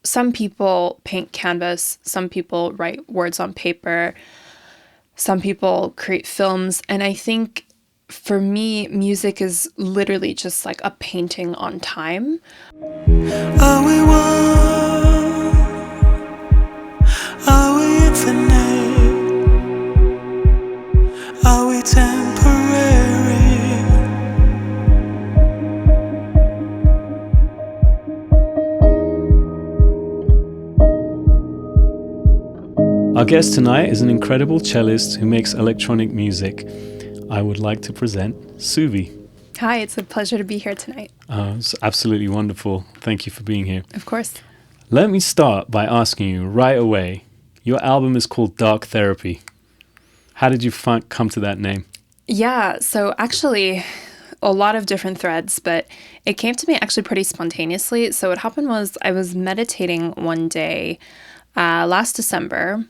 some people paint canvas, some people write words on paper, some people create films. And I think for me, music is literally just like a painting on time. Are we one? Are we infinite? Are we temporary? Our guest tonight is an incredible cellist who makes electronic music. I would like to present Suuvi. Hi, it's a pleasure to be here tonight. It's absolutely wonderful. Thank you for being here. Of course. Let me start by asking you right away, your album is called Dark Therapy. How did you come to that name? Yeah, so actually a lot of different threads, but it came to me actually pretty spontaneously. So what happened was I was meditating one day last December,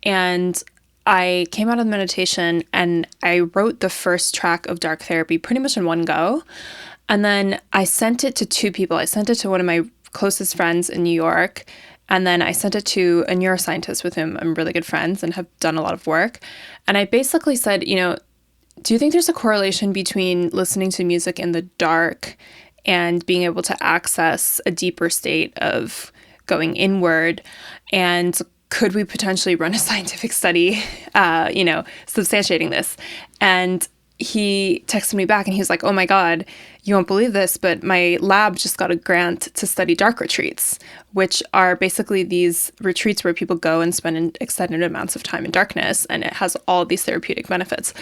and I came out of the meditation and I wrote the first track of Dark Therapy pretty much in one go. And then I sent it to two people. I sent it to one of my closest friends in New York. And then I sent it to a neuroscientist with whom I'm really good friends and have done a lot of work. And I basically said, do you think there's a correlation between listening to music in the dark and being able to access a deeper state of going inward? And could we potentially run a scientific study, substantiating this? And he texted me back and he was like, oh my God, you won't believe this, but my lab just got a grant to study dark retreats, which are basically these retreats where people go and spend extended amounts of time in darkness, and it has all these therapeutic benefits.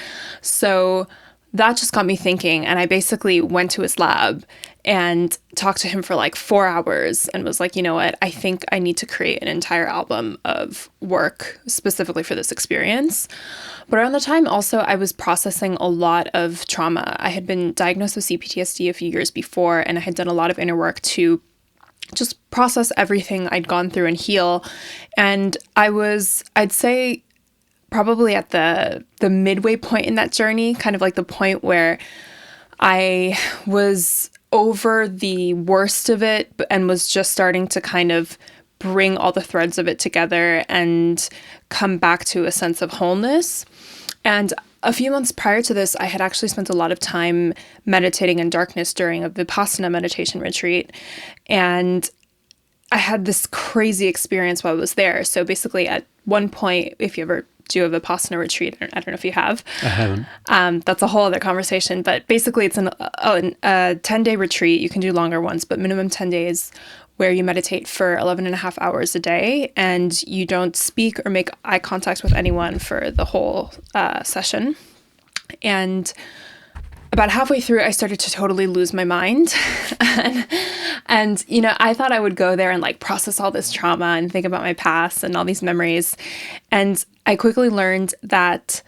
So that just got me thinking, and I basically went to his lab and talked to him for like 4 hours and was like, you know what, I think I need to create an entire album of work specifically for this experience. But around the time also, I was processing a lot of trauma. I had been diagnosed with CPTSD a few years before, and I had done a lot of inner work to just process everything I'd gone through and heal. And I'd say probably at the midway point in that journey, kind of like the point where I was over the worst of it and was just starting to kind of bring all the threads of it together and come back to a sense of wholeness. And a few months prior to this, I had actually spent a lot of time meditating in darkness during a Vipassana meditation retreat. And I had this crazy experience while I was there. So basically at one point, if you ever do a Vipassana retreat, I don't know if you have. I haven't. That's a whole other conversation. But basically it's a 10-day retreat. You can do longer ones, but minimum 10 days where you meditate for 11 and a half hours a day, and you don't speak or make eye contact with anyone for the whole session. And about halfway through, I started to totally lose my mind. and, I thought I would go there and like process all this trauma and think about my past and all these memories. And I quickly learned that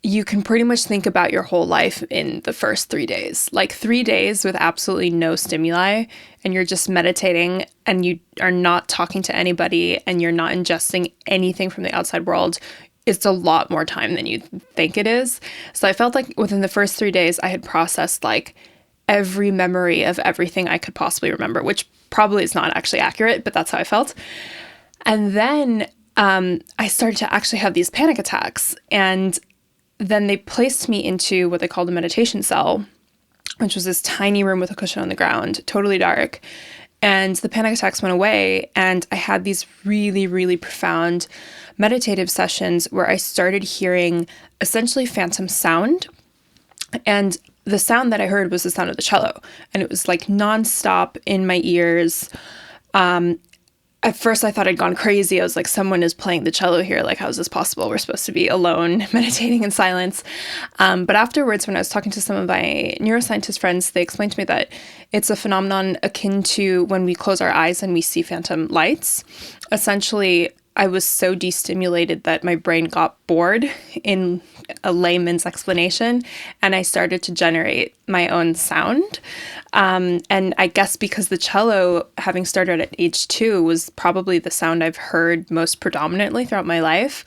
you can pretty much think about your whole life in the first 3 days, like 3 days with absolutely no stimuli, and you're just meditating and you are not talking to anybody and you're not ingesting anything from the outside world. It's a lot more time than you think it is. So I felt like within the first 3 days, I had processed like every memory of everything I could possibly remember, which probably is not actually accurate, but that's how I felt. And then I started to actually have these panic attacks, and then they placed me into what they called a meditation cell, which was this tiny room with a cushion on the ground, totally dark. And the panic attacks went away, and I had these really, really profound meditative sessions where I started hearing essentially phantom sound. And the sound that I heard was the sound of the cello, and it was like nonstop in my ears. At first I thought I'd gone crazy. I was like, someone is playing the cello here. Like, how is this possible? We're supposed to be alone, meditating in silence. But afterwards, when I was talking to some of my neuroscientist friends, they explained to me that it's a phenomenon akin to when we close our eyes and we see phantom lights. Essentially, I was so destimulated that my brain got bored, in a layman's explanation, and I started to generate my own sound. And I guess because the cello, having started at age 2, was probably the sound I've heard most predominantly throughout my life,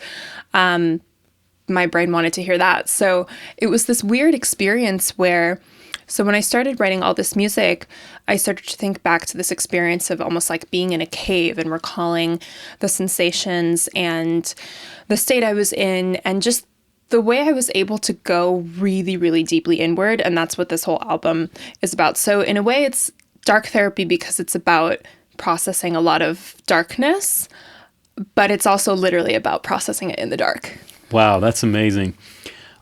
my brain wanted to hear that. So it was this weird experience where So when I started writing all this music, I started to think back to this experience of almost like being in a cave and recalling the sensations and the state I was in, and just the way I was able to go really, really deeply inward. And that's what this whole album is about. So in a way, it's dark therapy because it's about processing a lot of darkness, but it's also literally about processing it in the dark. Wow, that's amazing.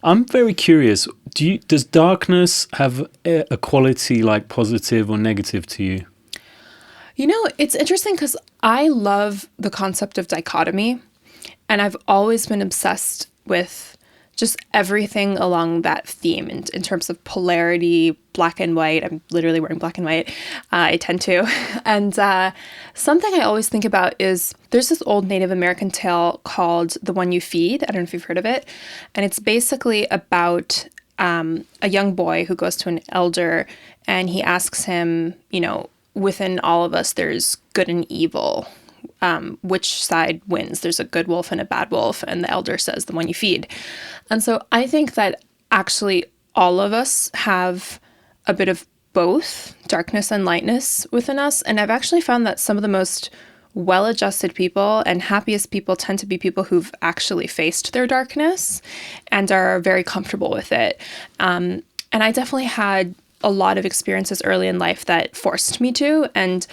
I'm very curious. Does darkness have a quality like positive or negative to you? You know, it's interesting because I love the concept of dichotomy, and I've always been obsessed with just everything along that theme in terms of polarity, black and white. I'm literally wearing black and white. I tend to. And something I always think about is there's this old Native American tale called The One You Feed. I don't know if you've heard of it. And it's basically about a young boy who goes to an elder and he asks him, you know, within all of us, there's good and evil. Which side wins? There's a good wolf and a bad wolf. And the elder says, the one you feed. And so I think that actually all of us have a bit of both darkness and lightness within us. And I've actually found that some of the most well-adjusted people and happiest people tend to be people who've actually faced their darkness and are very comfortable with it. And I definitely had a lot of experiences early in life that forced me to. And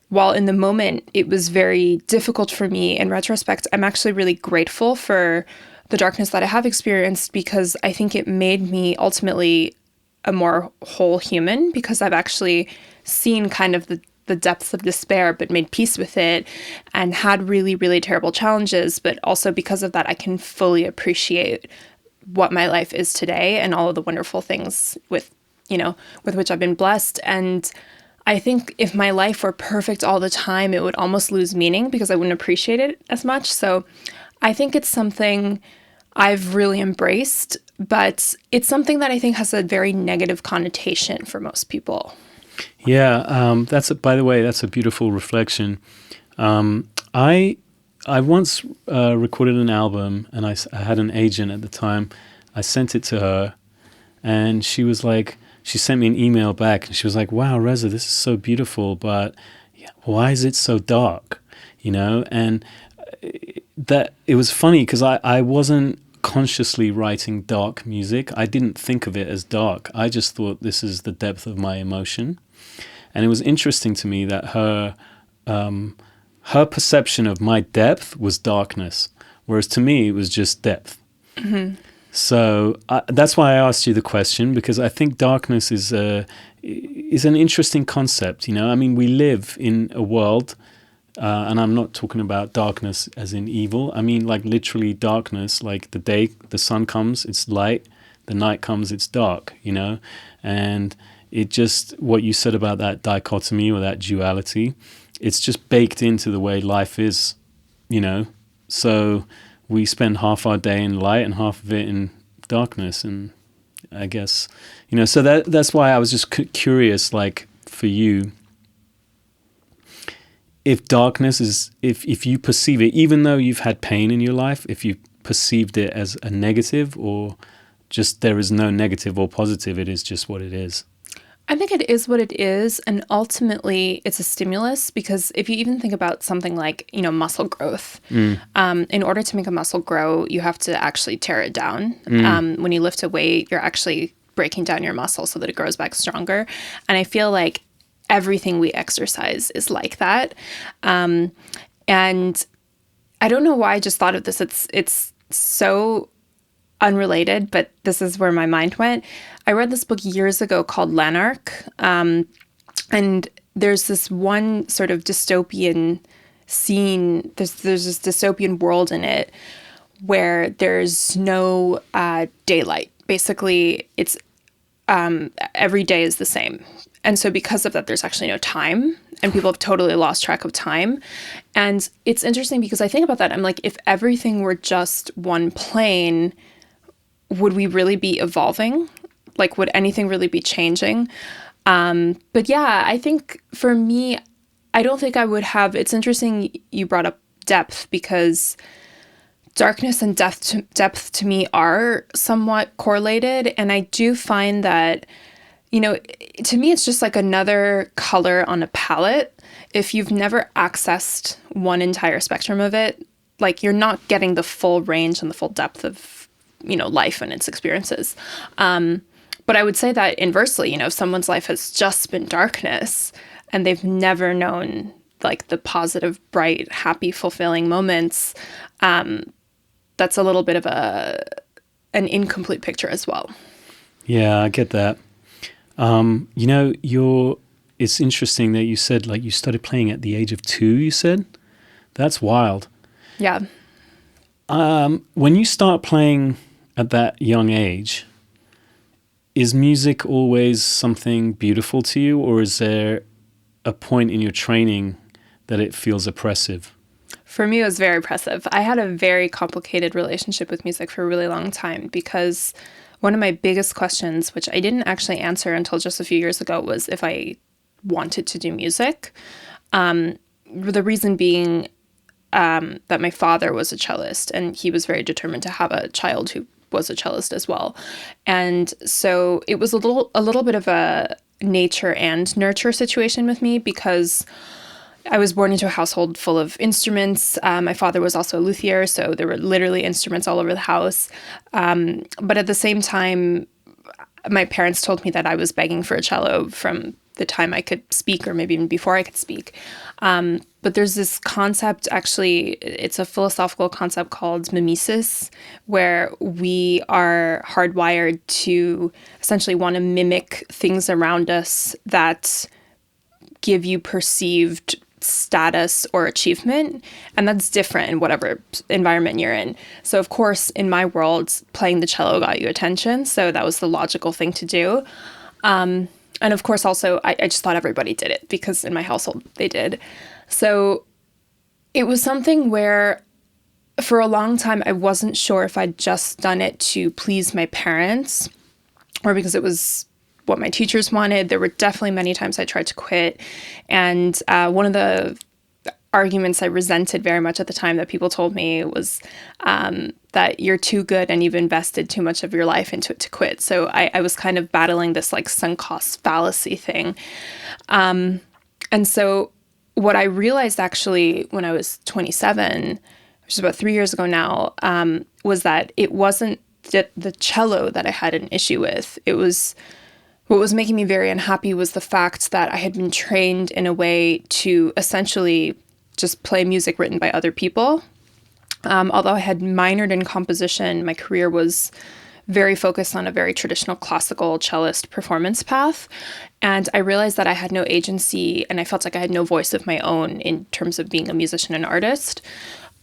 while in the moment it was very difficult for me, in retrospect, I'm actually really grateful for the darkness that I have experienced, because I think it made me ultimately a more whole human, because I've actually seen kind of the depths of despair, but made peace with it and had really, really terrible challenges. But also because of that, I can fully appreciate what my life is today and all of the wonderful things with which I've been blessed. And I think if my life were perfect all the time, it would almost lose meaning because I wouldn't appreciate it as much. So I think it's something I've really embraced, but it's something that I think has a very negative connotation for most people. Yeah, by the way, that's a beautiful reflection. I once recorded an album, and I had an agent at the time. I sent it to her, and she was like, she sent me an email back, and she was like, "Wow, Reza, this is so beautiful, but why is it so dark?" You know, and that it was funny because I wasn't consciously writing dark music. I didn't think of it as dark. I just thought this is the depth of my emotion. And it was interesting to me that her perception of my depth was darkness, whereas to me it was just depth. Mm-hmm. So that's why I asked you the question, because I think darkness is an interesting concept. You know, I mean, we live in a world, and I'm not talking about darkness as in evil. I mean, like literally darkness, like the sun comes, it's light. The night comes, it's dark. You know, and it just, what you said about that dichotomy or that duality, it's just baked into the way life is, you know. So we spend half our day in light and half of it in darkness. And I guess, you know, so that's why I was just curious, like for you, if darkness is, if you perceive it, even though you've had pain in your life, if you perceived it as a negative, or just there is no negative or positive, it is just what it is. I think it is what it is, and ultimately it's a stimulus, because if you even think about something like, you know, muscle growth, in order to make a muscle grow, you have to actually tear it down. When you lift a weight, you're actually breaking down your muscle so that it grows back stronger. And I feel like everything we exercise is like that. And I don't know why I just thought of this. It's so unrelated, but this is where my mind went. I read this book years ago called Lanark, and there's this one sort of dystopian scene. There's this dystopian world in it where there's no daylight. Basically, it's every day is the same. And so because of that, there's actually no time, and people have totally lost track of time. And it's interesting because I think about that. I'm like, if everything were just one plane, would we really be evolving? Like, would anything really be changing? But yeah, I think for me, I don't think I would have. It's interesting you brought up depth, because darkness and depth to me are somewhat correlated. And I do find that to me, it's just like another color on a palette. If you've never accessed one entire spectrum of it, like you're not getting the full range and the full depth of, life and its experiences. But I would say that inversely, if someone's life has just been darkness and they've never known like the positive, bright, happy, fulfilling moments, that's a little bit of an incomplete picture as well. Yeah, I get that. It's interesting that you said like you started playing at the age of 2, you said? That's wild. Yeah. When you start playing at that young age, is music always something beautiful to you, or is there a point in your training that it feels oppressive? For me, it was very oppressive. I had a very complicated relationship with music for a really long time because one of my biggest questions, which I didn't actually answer until just a few years ago, was if I wanted to do music. The reason being that my father was a cellist, and he was very determined to have a child who was a cellist as well. And so it was a little bit of a nature and nurture situation with me because I was born into a household full of instruments. My father was also a luthier, so there were literally instruments all over the house. But at the same time, my parents told me that I was begging for a cello from the time I could speak, or maybe even before I could speak. But there's this concept, actually, it's a philosophical concept called mimesis, where we are hardwired to essentially want to mimic things around us that give you perceived status or achievement, and that's different in whatever environment you're in. So of course, in my world, playing the cello got you attention, so that was the logical thing to do. And of course, also, I just thought everybody did it because in my household they did. So it was something where for a long time I wasn't sure if I'd just done it to please my parents or because it was what my teachers wanted. There were definitely many times I tried to quit. And one of the arguments I resented very much at the time that people told me was that you're too good and you've invested too much of your life into it to quit. So I was kind of battling this like sunk cost fallacy thing. And so what I realized actually when I was 27, which is about 3 years ago now, was that it wasn't the cello that I had an issue with. It was what was making me very unhappy was the fact that I had been trained in a way to essentially just play music written by other people. Although I had minored in composition, my career was very focused on a very traditional classical cellist performance path. And I realized that I had no agency and I felt like I had no voice of my own in terms of being a musician and artist.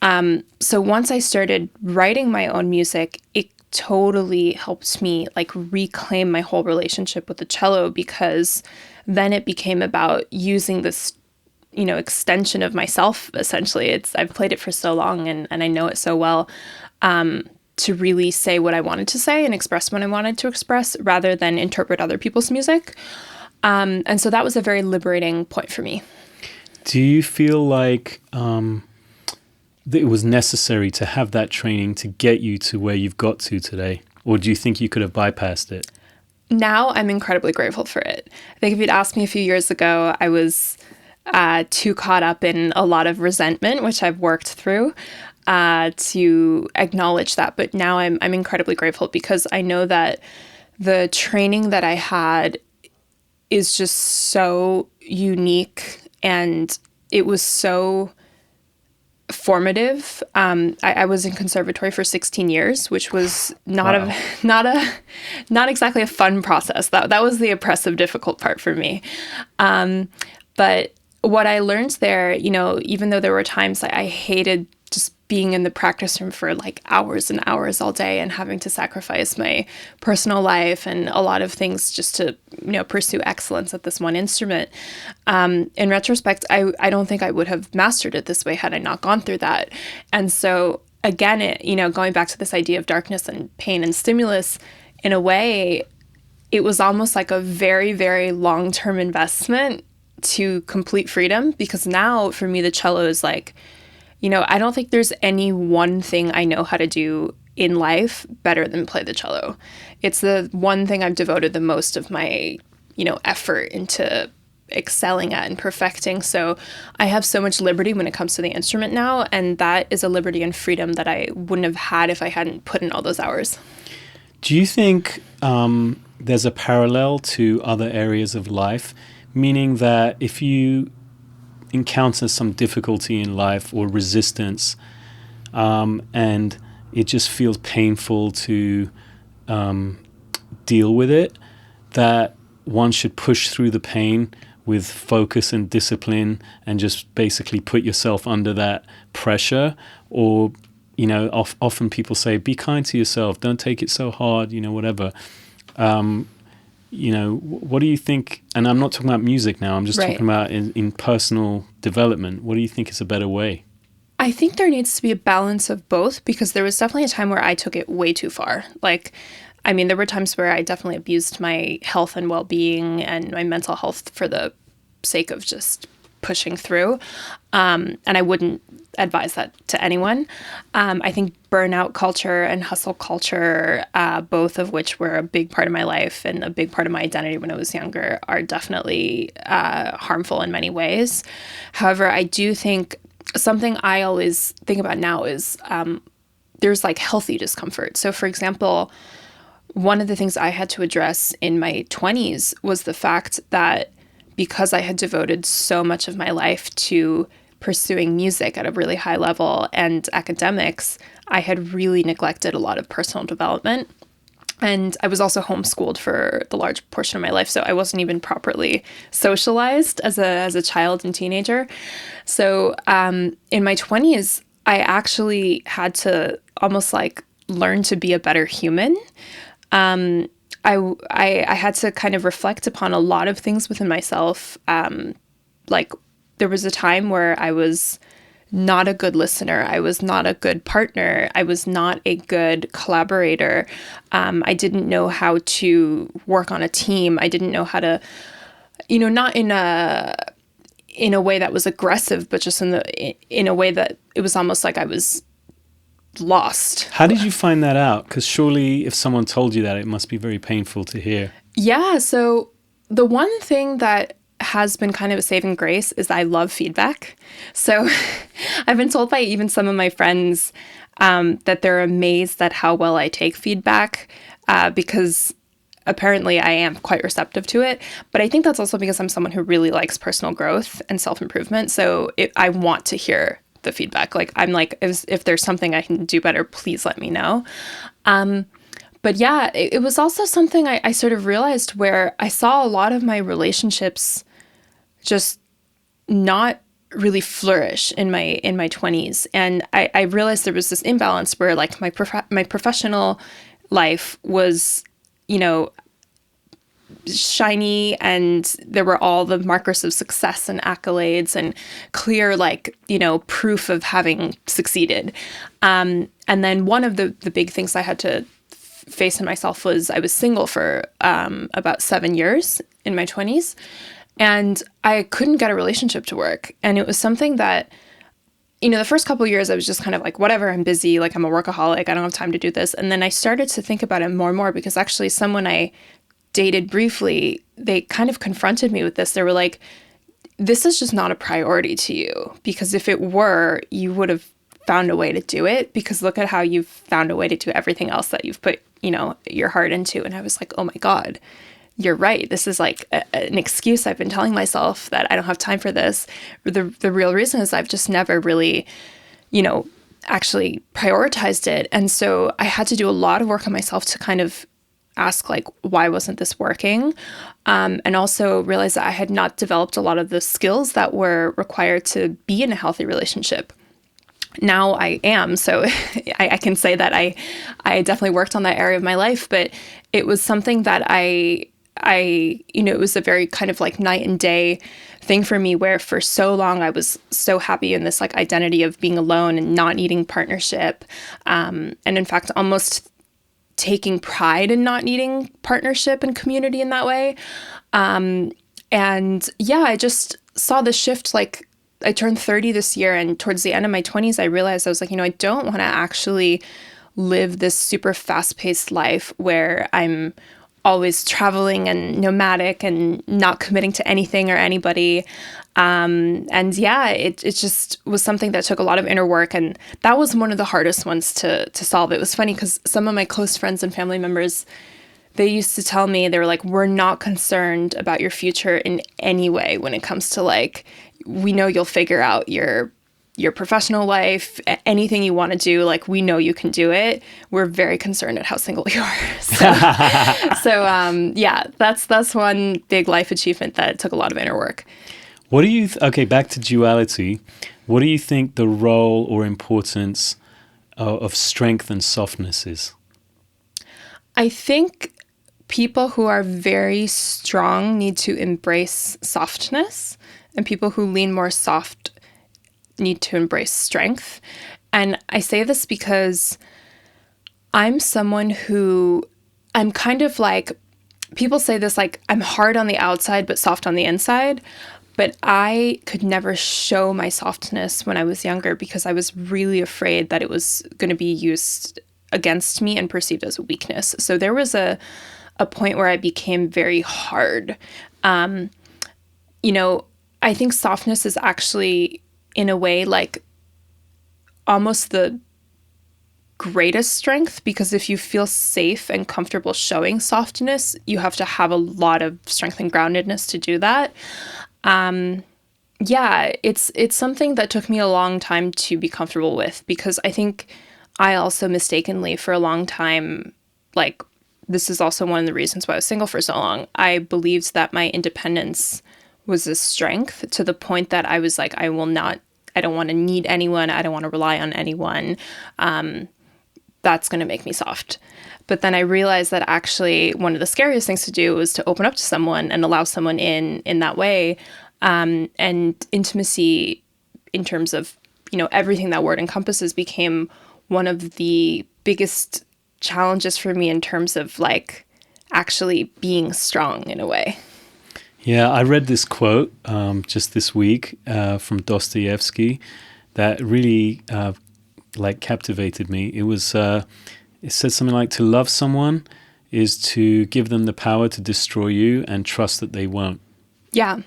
So once I started writing my own music, it totally helped me like reclaim my whole relationship with the cello, because then it became about using this, extension of myself, essentially. I've played it for so long and I know it so well, to really say what I wanted to say and express what I wanted to express rather than interpret other people's music. And so that was a very liberating point for me. Do you feel like that it was necessary to have that training to get you to where you've got to today? Or do you think you could have bypassed it? Now I'm incredibly grateful for it. I think if you'd asked me a few years ago, I was too caught up in a lot of resentment, which I've worked through to acknowledge that. But now I'm incredibly grateful because I know that the training that I had is just so unique and it was so formative. I was in conservatory for 16 years, which was not exactly a fun process. That was the oppressive, difficult part for me. But what I learned there, even though there were times I hated just being in the practice room for like hours and hours all day and having to sacrifice my personal life and a lot of things just to, pursue excellence at this one instrument. In retrospect, I don't think I would have mastered it this way had I not gone through that. And so again, going back to this idea of darkness and pain and stimulus, in a way, it was almost like a very, very long-term investment to complete freedom, because now for me, the cello is like, I don't think there's any one thing I know how to do in life better than play the cello. It's the one thing I've devoted the most of my effort into excelling at and perfecting. So I have so much liberty when it comes to the instrument now, and that is a liberty and freedom that I wouldn't have had if I hadn't put in all those hours. Do you think there's a parallel to other areas of life, meaning that if you encounter some difficulty in life or resistance, and it just feels painful to deal with it, that one should push through the pain with focus and discipline and just basically put yourself under that pressure? Or, often people say, be kind to yourself, don't take it so hard, whatever. What do you think? And I'm not talking about music now, I'm just Right. talking about in personal development. What do you think is a better way? I think there needs to be a balance of both, because there was definitely a time where I took it way too far. There were times where I definitely abused my health and well-being and my mental health for the sake of just pushing through. And I wouldn't advise that to anyone. I think burnout culture and hustle culture, both of which were a big part of my life and a big part of my identity when I was younger, are definitely harmful in many ways. However, I do think something I always think about now is there's healthy discomfort. So for example, one of the things I had to address in my 20s was the fact that because I had devoted so much of my life to pursuing music at a really high level and academics, I had really neglected a lot of personal development. And I was also homeschooled for the large portion of my life, so I wasn't even properly socialized as a child and teenager. So in my 20s, I actually had to almost learn to be a better human. I had to kind of reflect upon a lot of things within myself. There was a time where I was not a good listener. I was not a good partner. I was not a good collaborator. I didn't know how to work on a team. I didn't know how to, not in a way that was aggressive, but just in a way that it was almost like I was lost. How did you find that out? Because surely if someone told you that, it must be very painful to hear. Yeah. So the one thing that has been kind of a saving grace is I love feedback. So I've been told by even some of my friends that they're amazed at how well I take feedback because apparently I am quite receptive to it. But I think that's also because I'm someone who really likes personal growth and self-improvement. So I want to hear the feedback. If there's something I can do better, please let me know. But yeah, it was also something I sort of realized where I saw a lot of my relationships just not really flourish in my 20s. And I realized there was this imbalance where my professional life was, shiny, and there were all the markers of success and accolades and clear, proof of having succeeded. And then one of the big things I had to face in myself was I was single for about 7 years in my 20s, and I couldn't get a relationship to work. And it was something that, the first couple of years I was just kind of whatever, I'm busy, I'm a workaholic, I don't have time to do this. And then I started to think about it more and more, because actually someone I dated briefly, they kind of confronted me with this. They were like, this is just not a priority to you, because if it were, you would have found a way to do it, because look at how you've found a way to do everything else that you've put, your heart into. And I was like, oh my God, you're right. This is an excuse I've been telling myself that I don't have time for this. The real reason is I've just never really, actually prioritized it. And so I had to do a lot of work on myself to kind of ask, why wasn't this working? And also realize that I had not developed a lot of the skills that were required to be in a healthy relationship. Now I am, so I can say that I definitely worked on that area of my life, but it was something that it was a very kind of night and day thing for me, where for so long I was so happy in this identity of being alone and not needing partnership. And in fact, almost taking pride in not needing partnership and community in that way. And yeah, I just saw the shift. I turned 30 this year, and towards the end of my 20s, I realized I was I don't want to actually live this super fast-paced life where I'm always traveling and nomadic and not committing to anything or anybody. And yeah, it just was something that took a lot of inner work. And that was one of the hardest ones to solve. It was funny because some of my close friends and family members, they used to tell me, they were like, we're not concerned about your future in any way when it comes to like, we know you'll figure out your professional life, anything you want to do, like we know you can do it. We're very concerned at how single you are. Yeah, that's one big life achievement that took a lot of inner work. What do you, okay, back to duality. What do you think the role or importance of strength and softness is? I think people who are very strong need to embrace softness, and people who lean more soft need to embrace strength. And I say this because I'm someone who, I'm kind of like, people say this like, I'm hard on the outside but soft on the inside. But I could never show my softness when I was younger because I was really afraid that it was going to be used against me and perceived as a weakness. So there was a point where I became very hard. You know, I think softness is actually, in a way, like almost the greatest strength, because if you feel safe and comfortable showing softness, you have to have a lot of strength and groundedness to do that. Yeah, it's something that took me a long time to be comfortable with, because I think I also mistakenly for a long time, like, this is also one of the reasons why I was single for so long. I believed that my independence was a strength, to the point that I was like, I don't want to need anyone. I don't want to rely on anyone. That's going to make me soft. But then I realized that actually one of the scariest things to do was to open up to someone and allow someone in that way. And intimacy, in terms of, you know, everything that word encompasses, became one of the biggest challenges for me in terms of like actually being strong in a way. Yeah, I read this quote just this week from Dostoevsky that really like captivated me. It was it said something like, to love someone is to give them the power to destroy you and trust that they won't. Yeah.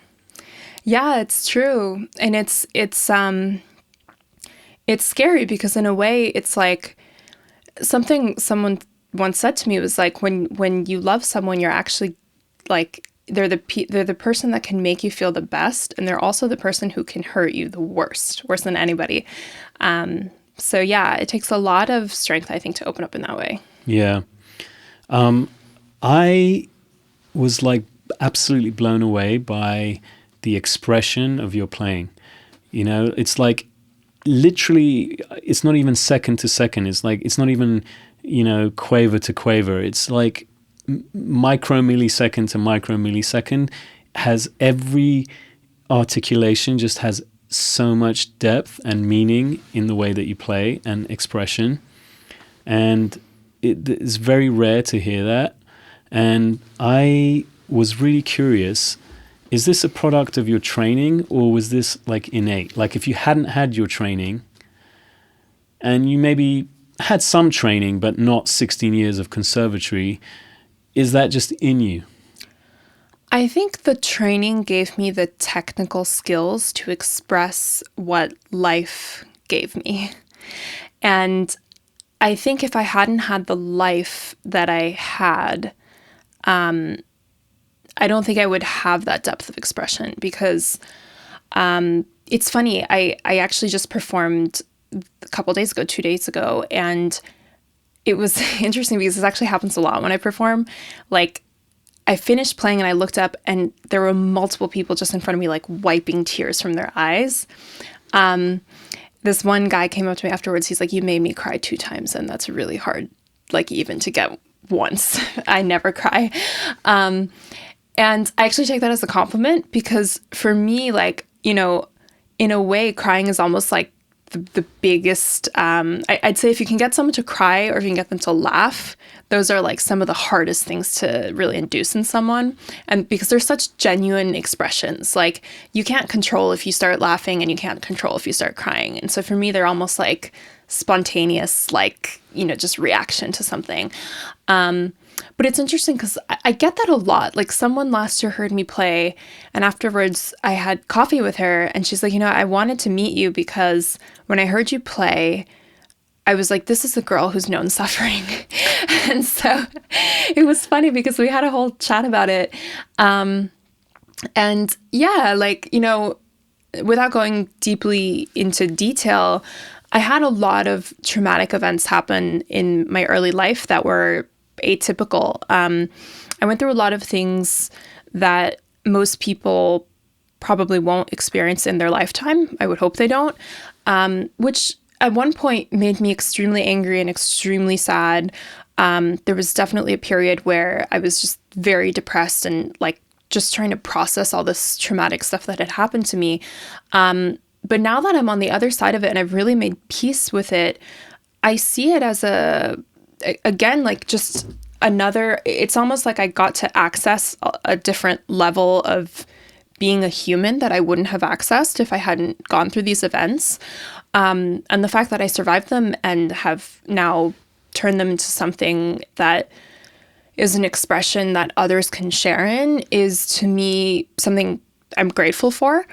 Yeah, it's true. And it's scary, because in a way it's like something someone once said to me was like, when you love someone, you're actually like, they're the person that can make you feel the best, and they're also the person who can hurt you the worse than anybody. So yeah, it takes a lot of strength, I think, to open up in that way. Yeah. I was like absolutely blown away by the expression of your playing. You know, it's like literally, it's not even second to second. It's like, it's not even, you know, quaver to quaver. It's like micromillisecond to micromillisecond. Has every articulation just has so much depth and meaning in the way that you play and expression. And it's very rare to hear that. And I was really curious, is this a product of your training, or was this like innate? Like if you hadn't had your training, and you maybe had some training but not 16 years of conservatory, is that just in you? I think the training gave me the technical skills to express what life gave me. And I think if I hadn't had the life that I had, I don't think I would have that depth of expression, because it's funny. I actually just performed a couple days ago, 2 days ago, and it was interesting because this actually happens a lot when I perform. Like, I finished playing and I looked up and there were multiple people just in front of me, like wiping tears from their eyes. This one guy came up to me afterwards. He's like, "You made me cry 2 times, and that's really hard, like even to get once." I never cry. And I actually take that as a compliment, because for me, like, you know, in a way, crying is almost like the biggest, I'd say if you can get someone to cry or if you can get them to laugh, those are like some of the hardest things to really induce in someone. And because they're such genuine expressions, like you can't control if you start laughing and you can't control if you start crying. And so for me, they're almost like spontaneous, like, you know, just reaction to something. But it's interesting because I get that a lot. Like someone last year heard me play, and afterwards I had coffee with her, and she's like, I wanted to meet you because when I heard you play, I was like, this is a girl who's known suffering. And so it was funny because we had a whole chat about it. And yeah, like, without going deeply into detail, I had a lot of traumatic events happen in my early life that were atypical. I went through a lot of things that most people probably won't experience in their lifetime. I would hope they don't, which at one point made me extremely angry and extremely sad. There was definitely a period where I was just very depressed and like just trying to process all this traumatic stuff that had happened to me. But now that I'm on the other side of it and I've really made peace with it, I see it as again, like just another, it's almost like I got to access a different level of being a human that I wouldn't have accessed if I hadn't gone through these events. And the fact that I survived them and have now turned them into something that is an expression that others can share in is to me something I'm grateful for.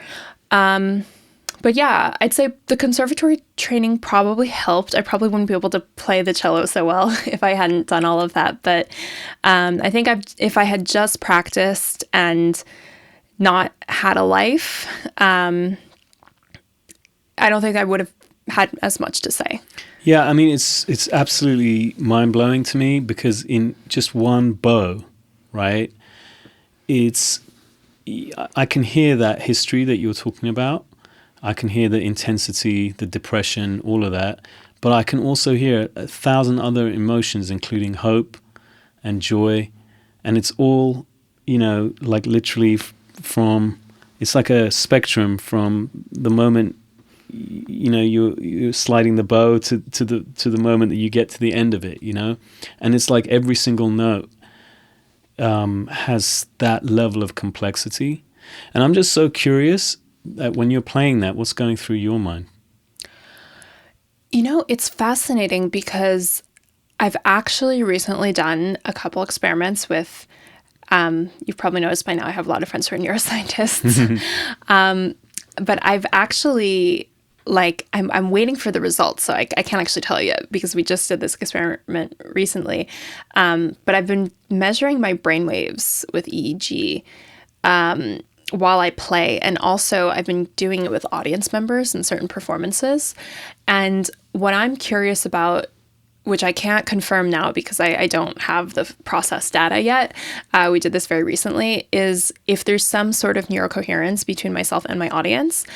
But yeah, I'd say the conservatory training probably helped. I probably wouldn't be able to play the cello so well if I hadn't done all of that. But I think if I had just practiced and not had a life, I don't think I would have had as much to say. Yeah, I mean, it's absolutely mind-blowing to me because in just one bow, right, I can hear that history that you were talking about. I can hear the intensity, the depression, all of that. But I can also hear 1,000 other emotions, including hope and joy. And it's all, like literally it's like a spectrum from the moment, you're sliding the bow to the moment that you get to the end of it, And it's like every single note has that level of complexity. And I'm just so curious that when you're playing that, what's going through your mind? It's fascinating because I've actually recently done a couple experiments with, you've probably noticed by now I have a lot of friends who are neuroscientists. But I've actually, I'm waiting for the results. So I can't actually tell you yet because we just did this experiment recently. But I've been measuring my brain waves with EEG while I play. And also I've been doing it with audience members in certain performances. And what I'm curious about, which I can't confirm now because I don't have the process data yet, we did this very recently, is if there's some sort of neurocoherence between myself and my audience.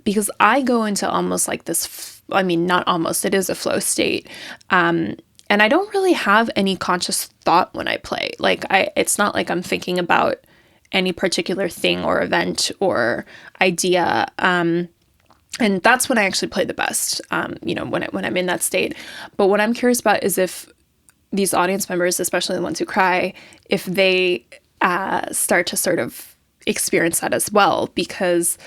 Because I go into almost like this, not almost, it is a flow state. And I don't really have any conscious thought when I play. It's not like I'm thinking about any particular thing or event or idea. And that's when I actually play the best, when I'm in that state. But what I'm curious about is if these audience members, especially the ones who cry, if they start to sort of experience that as well. Because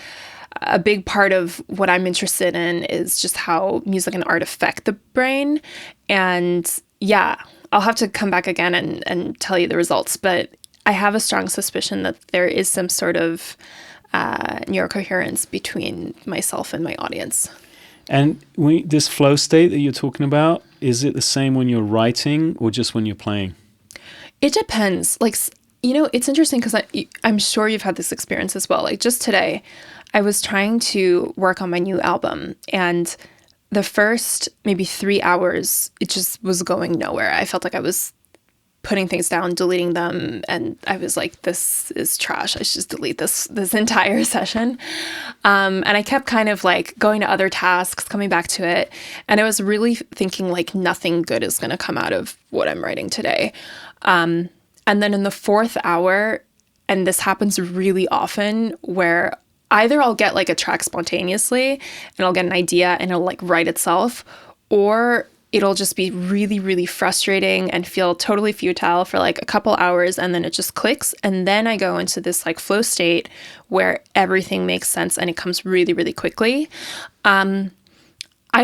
a big part of what I'm interested in is just how music and art affect the brain. And yeah, I'll have to come back again and tell you the results. But I have a strong suspicion that there is some sort of neurocoherence between myself and my audience. And this flow state that you're talking about, is it the same when you're writing or just when you're playing? It depends. It's interesting because I'm sure you've had this experience as well. Like just today, I was trying to work on my new album, and the first maybe 3 hours, it just was going nowhere. I felt like I was putting things down, deleting them, and I was like, this is trash. I should just delete this entire session. And I kept kind of like going to other tasks, coming back to it. And I was really thinking like nothing good is going to come out of what I'm writing today. And then in the 4th hour, and this happens really often, where either I'll get like a track spontaneously and I'll get an idea and it'll like write itself, or it'll just be really, really frustrating and feel totally futile for like a couple hours, and then it just clicks. And then I go into this like flow state where everything makes sense and it comes really, really quickly. I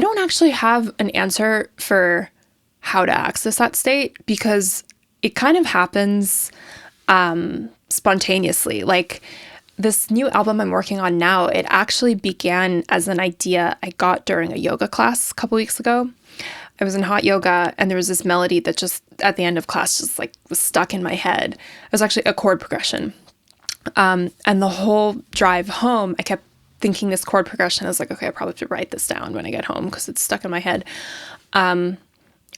don't actually have an answer for how to access that state because it kind of happens spontaneously. Like this new album I'm working on now, it actually began as an idea I got during a yoga class a couple weeks ago. I was in hot yoga and there was this melody that just at the end of class just like was stuck in my head. It was actually a chord progression. And the whole drive home, I kept thinking this chord progression. I was like, okay, I probably have to write this down when I get home because it's stuck in my head.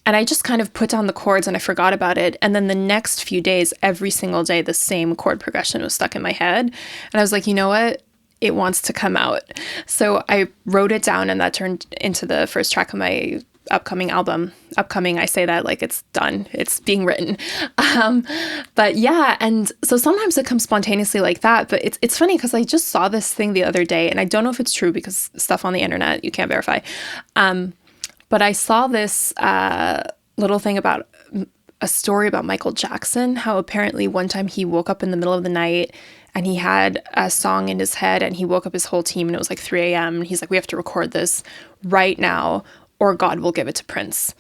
And I just kind of put down the chords and I forgot about it. And then the next few days, every single day, the same chord progression was stuck in my head. And I was like, you know what? It wants to come out. So I wrote it down and that turned into the first track of my upcoming album. Upcoming, I say that like it's done. It's being written. But yeah, and so sometimes it comes spontaneously like that. But it's funny because I just saw this thing the other day and I don't know if it's true because stuff on the internet, you can't verify. But I saw this little thing about a story about Michael Jackson, how apparently one time he woke up in the middle of the night and he had a song in his head and he woke up his whole team and it was like 3 a.m. And he's like, we have to record this right now or God will give it to Prince.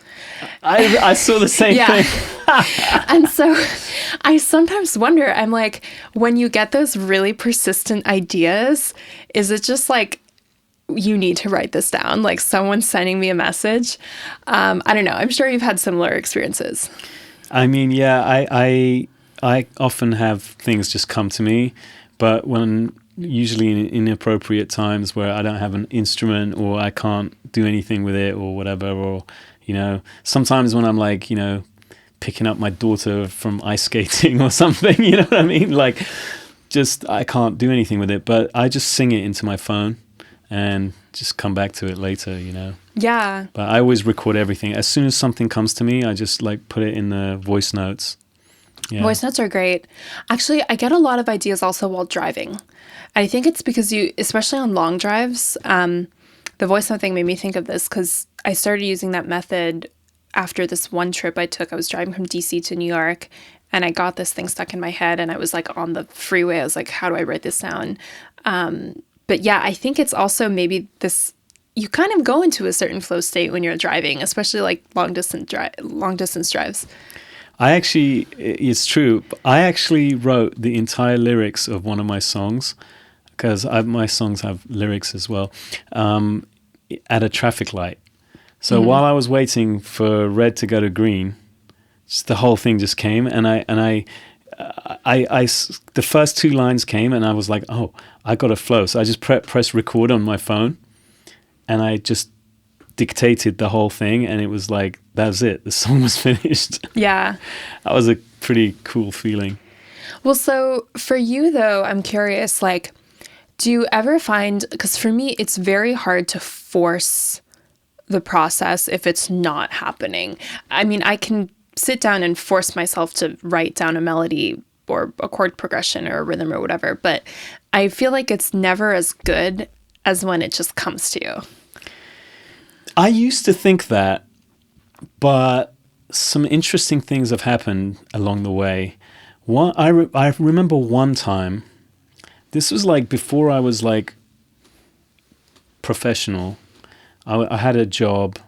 I saw the same thing. And so I sometimes wonder, I'm like, when you get those really persistent ideas, is it just like, you need to write this down, like someone's sending me a message? I don't know. I'm sure you've had similar experiences. I mean, yeah, I often have things just come to me, but when usually in inappropriate times where I don't have an instrument or I can't do anything with it or whatever, or, you know, sometimes when I'm like, you know, picking up my daughter from ice skating or something, you know what I mean? Like, just, I can't do anything with it, but I just sing it into my phone and just come back to it later, you know? Yeah. But I always record everything. As soon as something comes to me, I just like put it in the voice notes. Yeah. Voice notes are great. Actually, I get a lot of ideas also while driving. I think it's because especially on long drives, the voice note thing made me think of this because I started using that method after this one trip I took. I was driving from DC to New York and I got this thing stuck in my head and I was like on the freeway. I was like, how do I write this down? But yeah, I think it's also maybe this, you kind of go into a certain flow state when you're driving, especially like long distance drives. It's true. I actually wrote the entire lyrics of one of my songs because my songs have lyrics as well, at a traffic light. So while I was waiting for red to go to green, just the whole thing just came and the first two lines came and I was like, oh, I got a flow. So I just pressed record on my phone and I just dictated the whole thing and it was like, that was it. The song was finished. Yeah. That was a pretty cool feeling. Well, so for you though, I'm curious, like, do you ever find, because for me, it's very hard to force the process if it's not happening. I mean, I can sit down and force myself to write down a melody or a chord progression or a rhythm or whatever, but I feel like it's never as good as when it just comes to you. I used to think that, but some interesting things have happened along the way. I remember one time, this was like before I was like professional. I had a job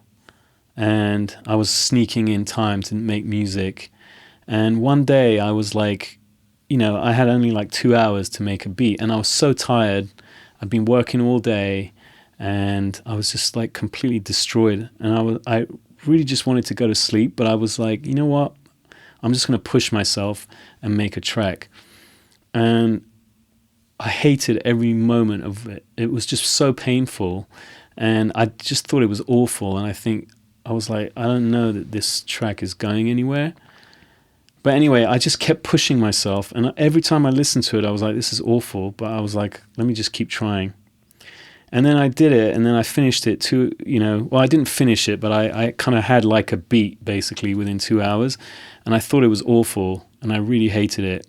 and I was sneaking in time to make music. And one day I was like, you know, I had only like 2 hours to make a beat and I was so tired. I'd been working all day and I was just like completely destroyed. And I really just wanted to go to sleep, but I was like, you know what? I'm just going to push myself and make a track. And I hated every moment of it. It was just so painful. And I just thought it was awful. And I was like, I don't know that this track is going anywhere. But anyway, I just kept pushing myself. And every time I listened to it, I was like, this is awful. But I was like, let me just keep trying. And then I did it. And then I finished it I didn't finish it, but I kind of had like a beat basically within 2 hours. And I thought it was awful. And I really hated it.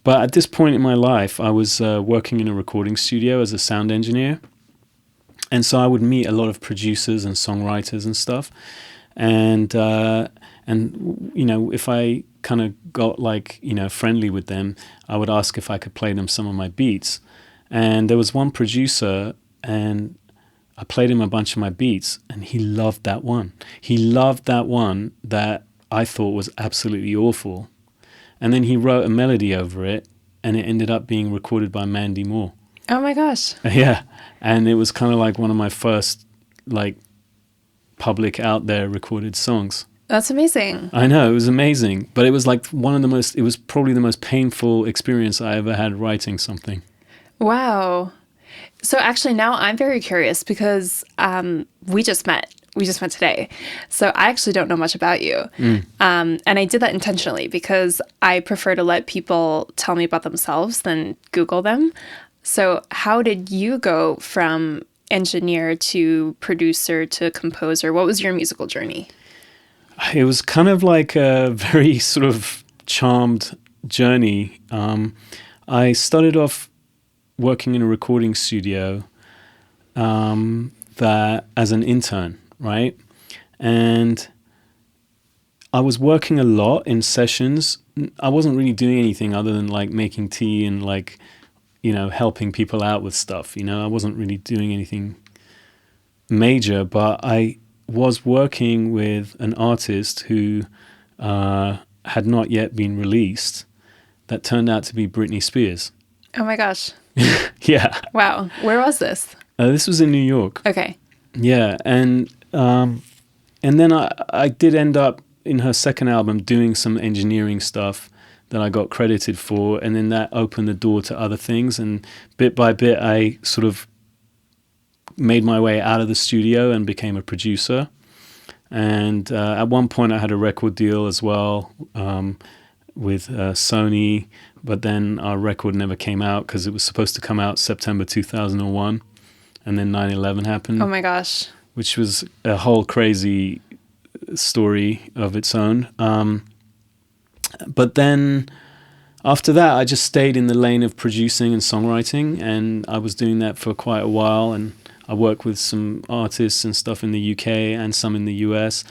But at this point in my life, I was working in a recording studio as a sound engineer. And so I would meet a lot of producers and songwriters and stuff. And you know, if I kind of got like, you know, friendly with them, I would ask if I could play them some of my beats. And there was one producer and I played him a bunch of my beats and he loved that one. He loved that one that I thought was absolutely awful. And then he wrote a melody over it, and it ended up being recorded by Mandy Moore. Oh my gosh. Yeah. And it was kind of like one of my first, like, public out there recorded songs. That's amazing. I know, it was amazing. But it was like it was probably the most painful experience I ever had writing something. Wow. So actually now I'm very curious because we just met. We just met today. So I actually don't know much about you. And I did that intentionally because I prefer to let people tell me about themselves than Google them. So how did you go from engineer to producer to composer? What was your musical journey? It was kind of like a very sort of charmed journey. I started off working in a recording studio that as an intern, right? And I was working a lot in sessions. I wasn't really doing anything other than like making tea and like, helping people out with stuff. I wasn't really doing anything major, but I was working with an artist who had not yet been released that turned out to be Britney Spears. Oh my gosh. Yeah. Wow. Where was this? This was in New York. Okay. Yeah, and then I did end up in her second album doing some engineering stuff that I got credited for, and then that opened the door to other things, and bit by bit I sort of made my way out of the studio and became a producer. And at one point I had a record deal as well with Sony, but then our record never came out because it was supposed to come out September 2001, and then 9/11 happened. Oh my gosh. Which was a whole crazy story of its own. But then after that, I just stayed in the lane of producing and songwriting, and I was doing that for quite a while, and I worked with some artists and stuff in the UK and some in the US.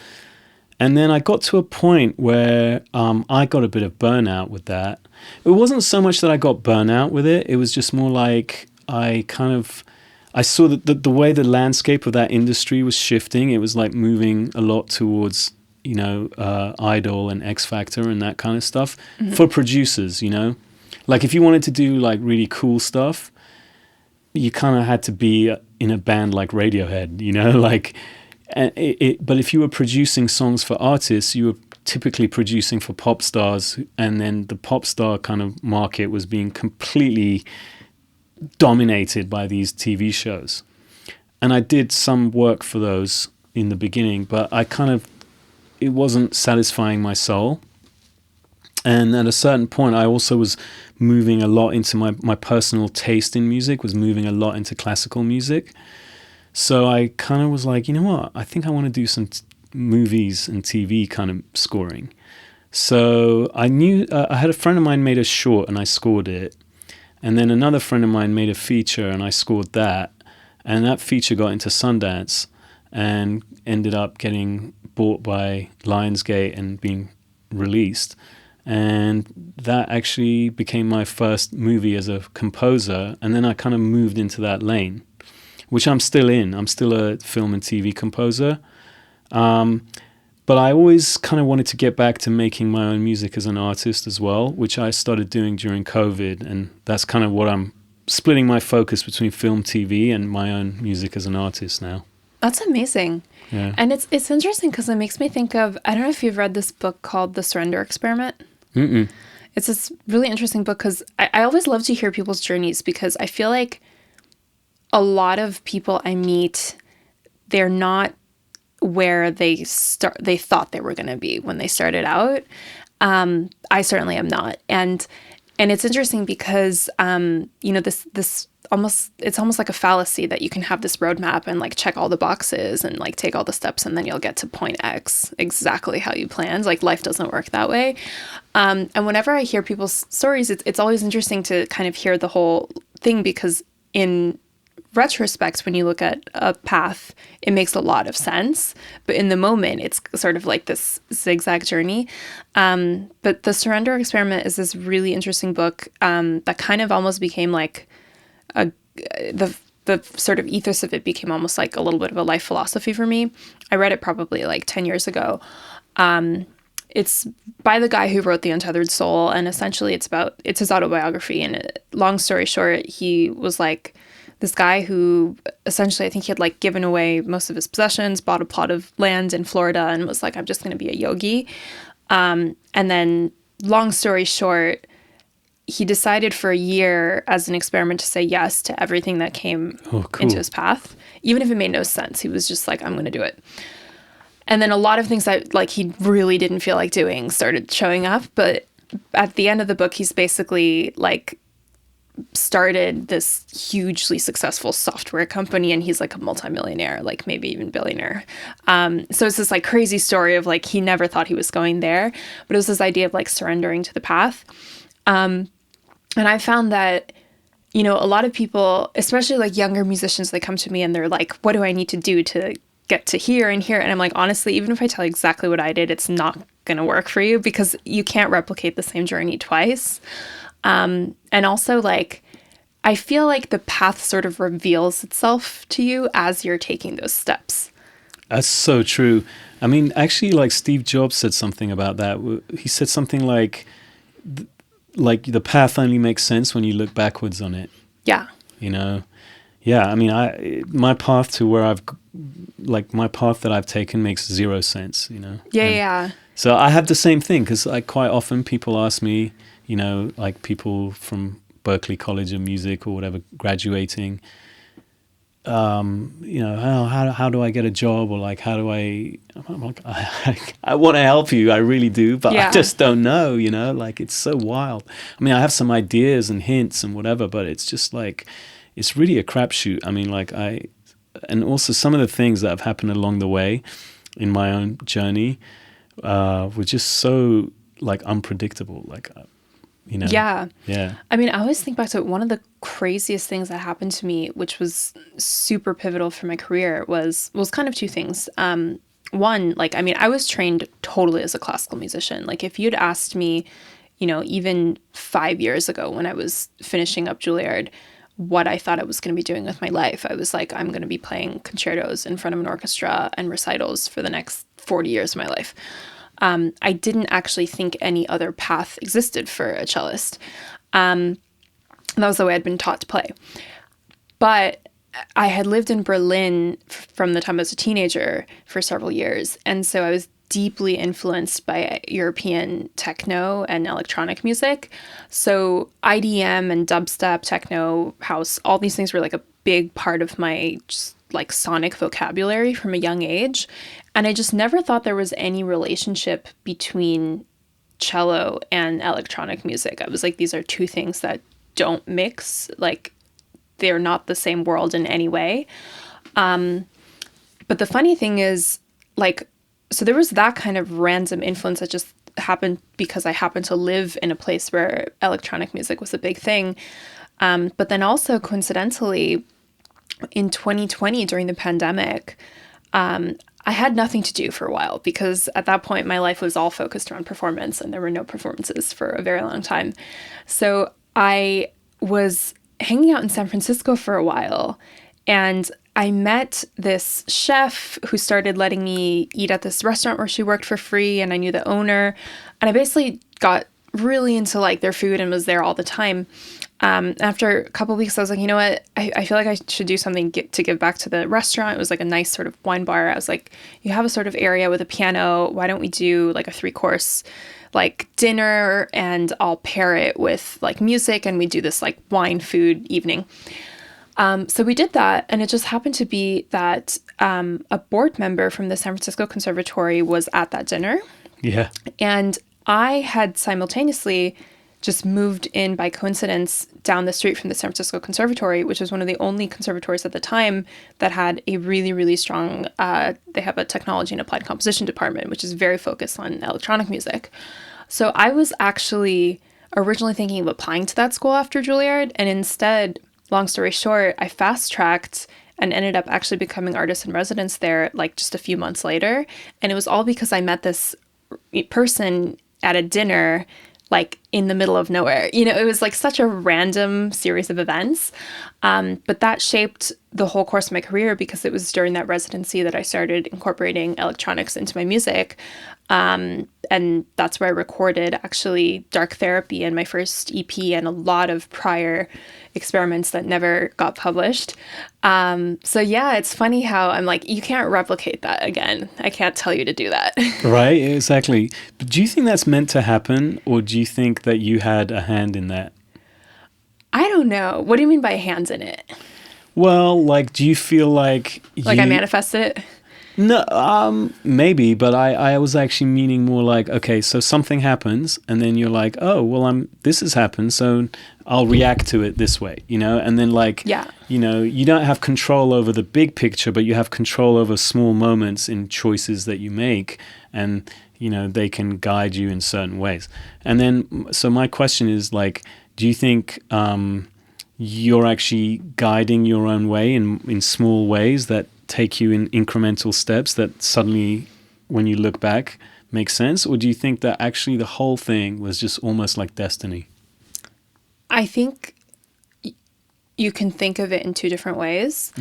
And then I got to a point where I got a bit of burnout with that. It wasn't so much that I got burnout with it. It was just more like I saw that the way the landscape of that industry was shifting. It was like moving a lot towards, Idol and X Factor and that kind of stuff for producers, Like if you wanted to do like really cool stuff, you kind of had to be in a band like Radiohead, like, but if you were producing songs for artists, you were typically producing for pop stars, and then the pop star kind of market was being completely dominated by these TV shows. And I did some work for those in the beginning, but it wasn't satisfying my soul. And at a certain point, I also was moving a lot into my personal taste in music, was moving a lot into classical music. So I kind of was like, you know what? I think I want to do some movies and TV kind of scoring. So I knew I had a friend of mine made a short and I scored it. And then another friend of mine made a feature and I scored that. And that feature got into Sundance and ended up getting bought by Lionsgate and being released. And that actually became my first movie as a composer. And then I kind of moved into that lane, which I'm still in. I'm still a film and TV composer. But I always kind of wanted to get back to making my own music as an artist as well, which I started doing during COVID. And that's kind of what I'm splitting my focus between film, TV, and my own music as an artist now. That's amazing. Yeah. And it's interesting because it makes me think of, I don't know if you've read this book called The Surrender Experiment. Mm-mm. It's this really interesting book because I always love to hear people's journeys because I feel like a lot of people I meet, they're not where they thought they were going to be when they started out. I certainly am not. And it's interesting because, this it's almost like a fallacy that you can have this roadmap and like check all the boxes and like take all the steps and then you'll get to point X exactly how you planned. Like life doesn't work that way. And whenever I hear people's stories, it's always interesting to kind of hear the whole thing because in retrospect, when you look at a path, it makes a lot of sense. But in the moment, it's sort of like this zigzag journey. But The Surrender Experiment is this really interesting book that kind of almost became like the sort of ethos of it became almost like a little bit of a life philosophy for me. I read it probably like 10 years ago. it's by the guy who wrote The Untethered Soul, and essentially it's his autobiography. And long story short, he was like this guy who essentially, I think he had like given away most of his possessions, bought a plot of land in Florida, and was like, I'm just going to be a yogi. And then long story short, he decided for a year as an experiment to say yes to everything that came into his path, even if it made no sense. He was just like, I'm going to do it. And then a lot of things that like he really didn't feel like doing started showing up. But at the end of the book, he's basically like started this hugely successful software company, and he's like a multimillionaire, like maybe even billionaire. So it's this like crazy story of like he never thought he was going there, but it was this idea of like surrendering to the path. And I found that, you know, a lot of people, especially like younger musicians, they come to me and they're like, what do I need to do to get to here and here? And I'm like, honestly, even if I tell you exactly what I did, it's not going to work for you because you can't replicate the same journey twice. And also like, I feel like the path sort of reveals itself to you as you're taking those steps. That's so true. I mean, actually, like Steve Jobs said something about that. He said something like the path only makes sense when you look backwards on it. Yeah. You know? Yeah, I mean, my path to where my path that I've taken makes zero sense, you know? Yeah, yeah. So I have the same thing because like quite often people ask me, you know, like people from Berklee College of Music or whatever graduating, you know, how do I get a job, or like how do I'm like, I want to help you, I really do, but I just don't know, you know, like it's so wild. I mean, I have some ideas and hints and whatever, but it's just like it's really a crapshoot. I mean, like and also some of the things that have happened along the way in my own journey were just so like unpredictable, like. You know? Yeah. Yeah. I mean, I always think back to one of the craziest things that happened to me, which was super pivotal for my career, was kind of two things. One, like, I mean, I was trained totally as a classical musician. Like, if you'd asked me, you know, even 5 years ago when I was finishing up Juilliard, what I thought I was going to be doing with my life, I was like, I'm going to be playing concertos in front of an orchestra and recitals for the next 40 years of my life. I didn't actually think any other path existed for a cellist. That was the way I'd been taught to play. But I had lived in Berlin from the time I was a teenager for several years. And so I was deeply influenced by European techno and electronic music. So IDM and dubstep, techno, house, all these things were like a big part of my just like sonic vocabulary from a young age. And I just never thought there was any relationship between cello and electronic music. I was like, these are two things that don't mix. Like, they're not the same world in any way. But the funny thing is, like, so there was that kind of random influence that just happened because I happened to live in a place where electronic music was a big thing. But then also coincidentally, in 2020, during the pandemic, I had nothing to do for a while because at that point my life was all focused around performance and there were no performances for a very long time. So I was hanging out in San Francisco for a while, and I met this chef who started letting me eat at this restaurant where she worked for free, and I knew the owner, and I basically got really into like their food and was there all the time. After a couple of weeks, I was like, you know what? I feel like I should do something to give back to the restaurant. It was like a nice sort of wine bar. I was like, you have a sort of area with a piano. Why don't we do like a 3-course like dinner, and I'll pair it with like music, and we do this like wine food evening. So we did that, and it just happened to be that a board member from the San Francisco Conservatory was at that dinner. Yeah. And I had simultaneously just moved in by coincidence down the street from the San Francisco Conservatory, which was one of the only conservatories at the time that had a really, really strong, they have a technology and applied composition department, which is very focused on electronic music. So I was actually originally thinking of applying to that school after Juilliard, and instead, long story short, I fast-tracked and ended up actually becoming artist in residence there like just a few months later. And it was all because I met this person at a dinner like in the middle of nowhere. You know, it was like such a random series of events. But that shaped the whole course of my career because it was during that residency that I started incorporating electronics into my music. and that's where I recorded actually Dark Therapy and my first EP and a lot of prior experiments that never got published. So yeah, it's funny how I'm like, you can't replicate that again. I can't tell you to do that. Right, exactly. But do you think that's meant to happen, or do you think that you had a hand in that? I don't know. What do you mean by hands in it? Well, like, do you feel like Like I manifested it? No, maybe, but I was actually meaning more like, okay, so something happens, and then you're like, oh, well, this has happened, so I'll react to it this way, and then like, Yeah. You don't have control over the big picture, but you have control over small moments in choices that you make, and they can guide you in certain ways. And then, so my question is like, do you think you're actually guiding your own way in small ways that take you in incremental steps that suddenly, when you look back, make sense? Or do you think that actually the whole thing was just almost like destiny? I think you can think of it in two different ways.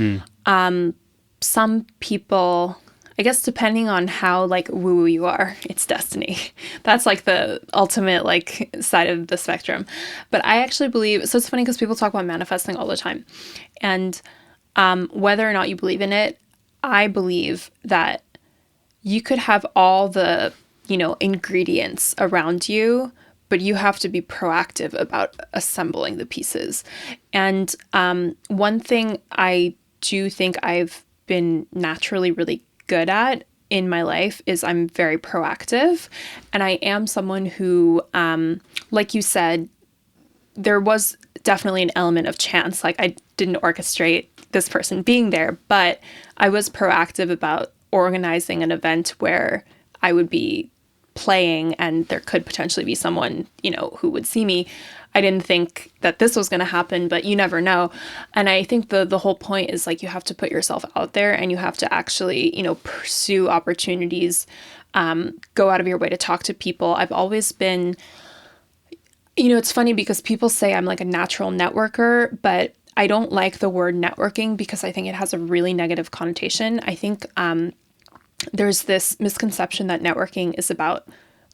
Some people, I guess depending on how like woo-woo you are, it's destiny. That's like the ultimate like side of the spectrum. But I actually believe, so it's funny because people talk about manifesting all the time. And whether or not you believe in it, I believe that you could have all the, ingredients around you, but you have to be proactive about assembling the pieces. And one thing I do think I've been naturally really good at in my life is I'm very proactive. And I am someone who, like you said, there was definitely an element of chance. Like I didn't orchestrate this person being there, but I was proactive about organizing an event where I would be playing and there could potentially be someone, who would see me. I didn't think that this was going to happen, but you never know. And I think the whole point is like you have to put yourself out there and you have to actually, pursue opportunities, go out of your way to talk to people. I've always been, it's funny because people say I'm like a natural networker, but I don't like the word networking because I think it has a really negative connotation. I think there's this misconception that networking is about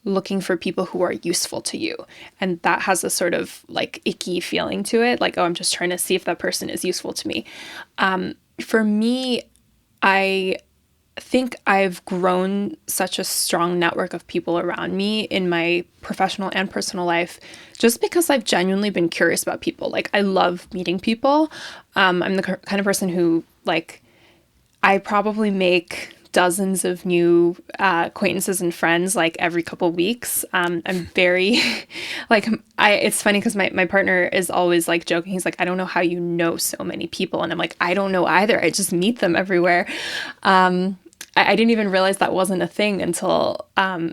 looking for people who are useful to you. And that has a sort of like icky feeling to it. Like, oh, I'm just trying to see if that person is useful to me. For me, I think I've grown such a strong network of people around me in my professional and personal life just because I've genuinely been curious about people. Like, I love meeting people. I'm the kind of person who, like, I probably make dozens of new acquaintances and friends like every couple weeks. I'm very like it's funny because my partner is always like joking. He's like, I don't know how you know so many people. And I'm like, I don't know either. I just meet them everywhere. I didn't even realize that wasn't a thing until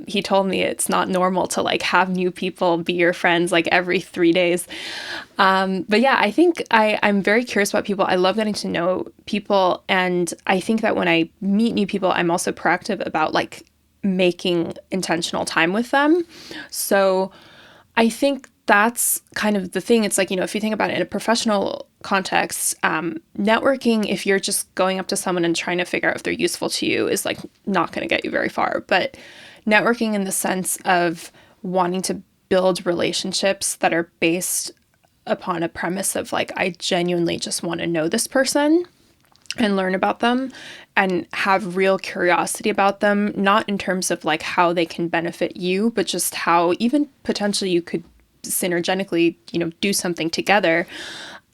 he told me it's not normal to like have new people be your friends like every 3 days. But yeah, I think I'm very curious about people. I love getting to know people. And I think that when I meet new people, I'm also proactive about like making intentional time with them. So I think that's kind of the thing. It's like, if you think about it in a professional context, networking, if you're just going up to someone and trying to figure out if they're useful to you, is like not going to get you very far. But networking in the sense of wanting to build relationships that are based upon a premise of like, I genuinely just want to know this person and learn about them and have real curiosity about them, not in terms of like how they can benefit you, but just how even potentially you could synergetically, do something together.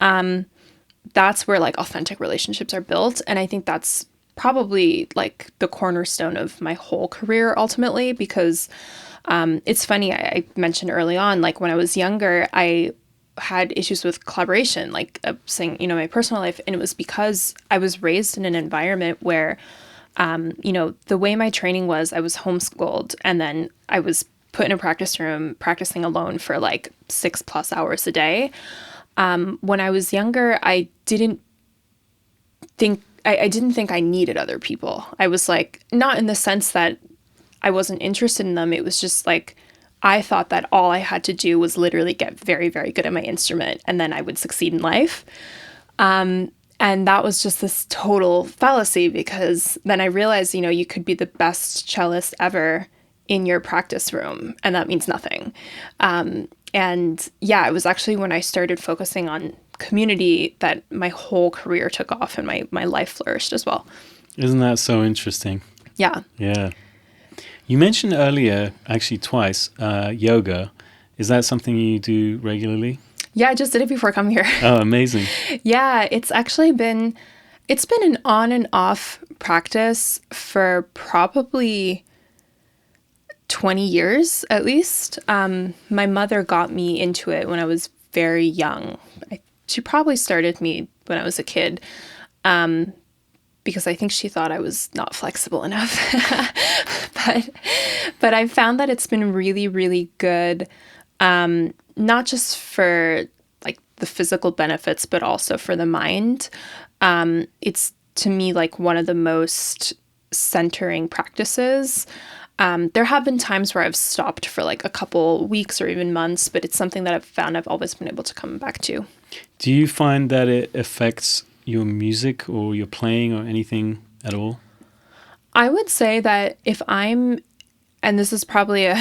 That's where like authentic relationships are built. And I think that's probably like the cornerstone of my whole career ultimately, because it's funny, I mentioned early on, like when I was younger, I had issues with collaboration, like saying, my personal life. And it was because I was raised in an environment where, the way my training was, I was homeschooled and then I was put in a practice room practicing alone for like 6+ hours a day. When I was younger, I didn't think I needed other people. I was like, not in the sense that I wasn't interested in them. It was just like, I thought that all I had to do was literally get very, very good at my instrument and then I would succeed in life. And that was just this total fallacy, because then I realized, you could be the best cellist ever in your practice room, and that means nothing. And yeah, it was actually when I started focusing on community that my whole career took off and my life flourished as well. Isn't that so interesting? Yeah. Yeah. You mentioned earlier, actually twice, yoga. Is that something you do regularly? Yeah, I just did it before coming here. Oh, amazing. Yeah, it's been an on and off practice for probably 20 years at least. My mother got me into it when I was very young. She probably started me when I was a kid, because I think she thought I was not flexible enough. But I've found that it's been really, really good, not just for like the physical benefits, but also for the mind. It's to me like one of the most centering practices. There have been times where I've stopped for like a couple weeks or even months, but it's something that I've found I've always been able to come back to. Do you find that it affects your music or your playing or anything at all? I would say that if and this is probably a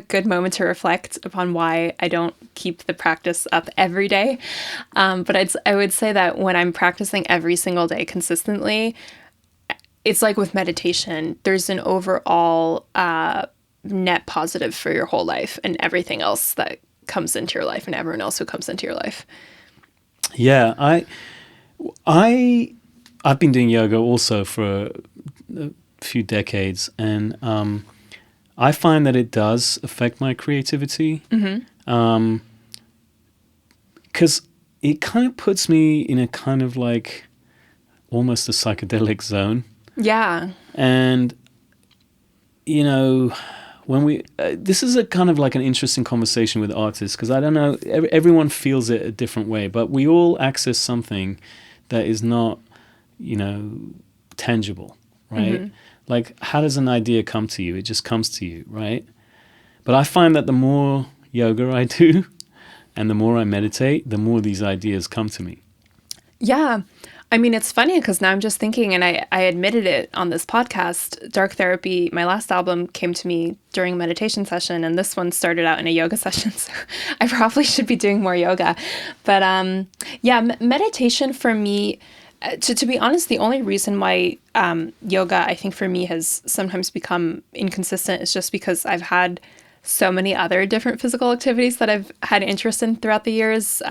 good moment to reflect upon why I don't keep the practice up every day. But I would say that when I'm practicing every single day consistently, it's like with meditation, there's an overall net positive for your whole life and everything else that comes into your life and everyone else who comes into your life. Yeah, I've been doing yoga also for a few decades, and I find that it does affect my creativity. Because it kind of puts me in a kind of like almost a psychedelic zone. Yeah. And, you know, when this is a kind of like an interesting conversation with artists, because I don't know, everyone feels it a different way, but we all access something that is not, tangible, right? Like, how does an idea come to you? It just comes to you, right? But I find that the more yoga I do and the more I meditate, the more these ideas come to me. Yeah. I mean, it's funny because now I'm just thinking, and I admitted it on this podcast, Dark Therapy, my last album came to me during a meditation session, and this one started out in a yoga session, so I probably should be doing more yoga. But meditation for me, to be honest, the only reason why yoga, I think for me, has sometimes become inconsistent is just because I've had so many other different physical activities that I've had interest in throughout the years.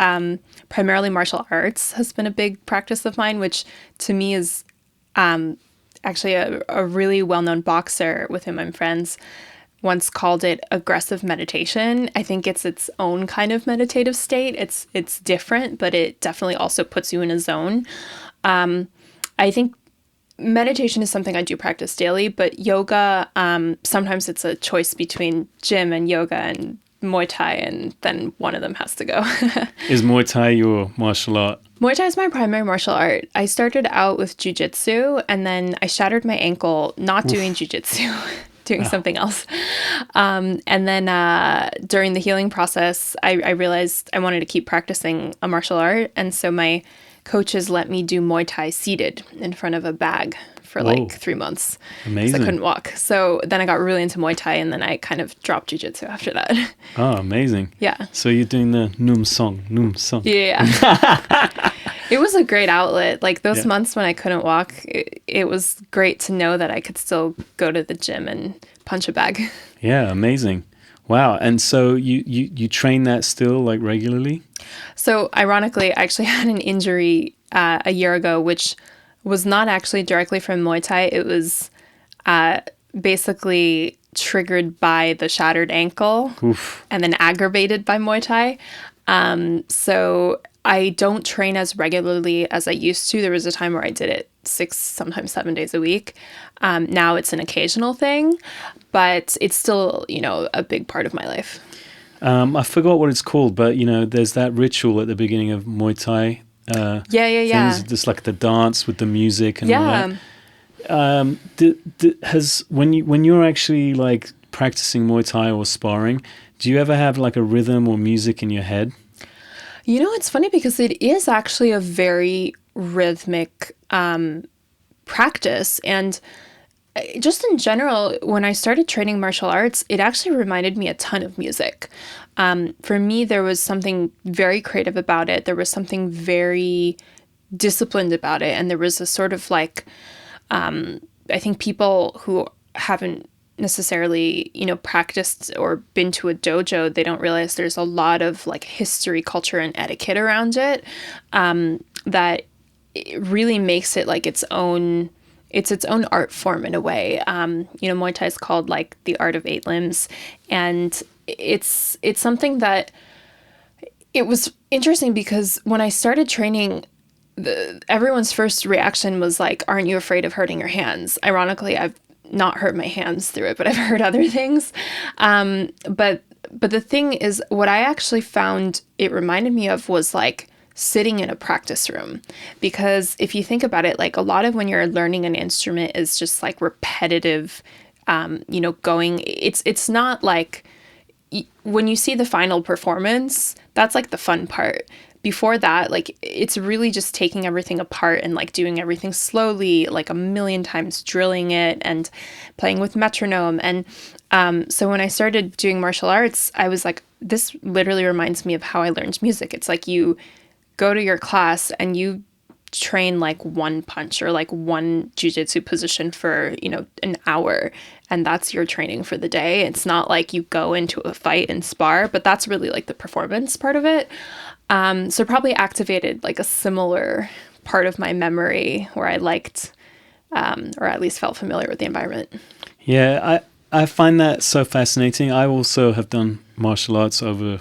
Primarily martial arts has been a big practice of mine, which to me is actually a really well-known boxer with whom I'm friends once called it aggressive meditation. I think it's its own kind of meditative state. It's different, but it definitely also puts you in a zone. I think meditation is something I do practice daily, but yoga, sometimes it's a choice between gym and yoga and Muay Thai, and then one of them has to go. Is Muay Thai your martial art? Muay Thai is my primary martial art. I started out with jiu-jitsu, and then I shattered my ankle not doing jiu-jitsu, doing something else. And then during the healing process, I realized I wanted to keep practicing a martial art, and so my coaches let me do Muay Thai seated in front of a bag for like 3 months. Amazing. I couldn't walk. So then I got really into Muay Thai, and then I kind of dropped jiu-jitsu after that. Oh, amazing. Yeah. So you're doing the Num Song. Yeah. It was a great outlet. Like those months when I couldn't walk, it was great to know that I could still go to the gym and punch a bag. Yeah, amazing. Wow. And so you train that still like regularly? So ironically, I actually had an injury a year ago, which was not actually directly from Muay Thai. It was basically triggered by the shattered ankle. Oof. And then aggravated by Muay Thai. So I don't train as regularly as I used to. There was a time where I did it 6, sometimes 7 days a week. Now it's an occasional thing, but it's still, a big part of my life. I forgot what it's called, but there's that ritual at the beginning of Muay Thai. Yeah. Things, just like the dance with the music and all that. When you're actually like practicing Muay Thai or sparring, do you ever have like a rhythm or music in your head? It's funny because it is actually a very rhythmic practice, and just in general, when I started training martial arts, it actually reminded me a ton of music. For me, there was something very creative about it. There was something very disciplined about it. And there was a sort of like, I think people who haven't necessarily, practiced or been to a dojo, they don't realize there's a lot of like history, culture, and etiquette around it, that it really makes it like its own art form in a way. Muay Thai is called like the art of 8 limbs, and it's something that it was interesting because when I started training, everyone's first reaction was like, "Aren't you afraid of hurting your hands?" Ironically, I've not hurt my hands through it, but I've hurt other things. But the thing is, what I actually found it reminded me of was like sitting in a practice room. Because if you think about it, like a lot of when you're learning an instrument is just like repetitive, going, it's not like when you see the final performance, that's like the fun part. Before that, like it's really just taking everything apart and like doing everything slowly, like a million times, drilling it and playing with metronome. And so when I started doing martial arts, I was like, this literally reminds me of how I learned music. It's like you go to your class and you train like one punch or like one jujitsu position for, an hour. And that's your training for the day. It's not like you go into a fight and spar, but that's really like the performance part of it. So probably activated like a similar part of my memory where I liked, or at least felt familiar with the environment. Yeah, I find that so fascinating. I also have done martial arts over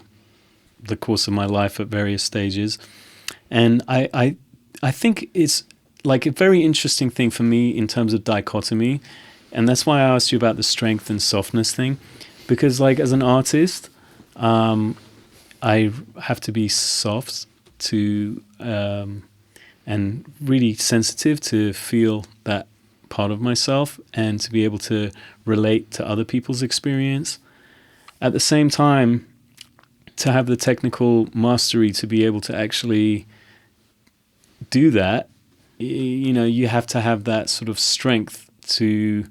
the course of my life at various stages. And I think it's like a very interesting thing for me in terms of dichotomy. And that's why I asked you about the strength and softness thing. Because like as an artist, I have to be soft to and really sensitive to feel that part of myself and to be able to relate to other people's experience. At the same time, to have the technical mastery to be able to actually do that, you have to have that sort of strength to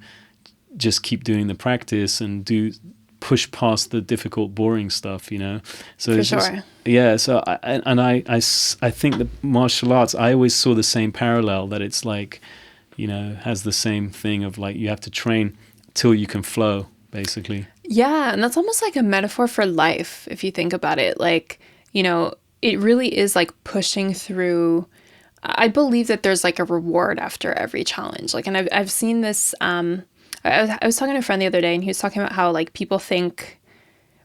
just keep doing the practice and push past the difficult, boring stuff, So For it's sure. So I think the martial arts, I always saw the same parallel, that it's like, has the same thing of like you have to train till you can flow, basically. Yeah, and that's almost like a metaphor for life, if you think about it. Like, it really is like pushing through. I believe that there's like a reward after every challenge. Like, and I've seen this. I was talking to a friend the other day, and he was talking about how like people think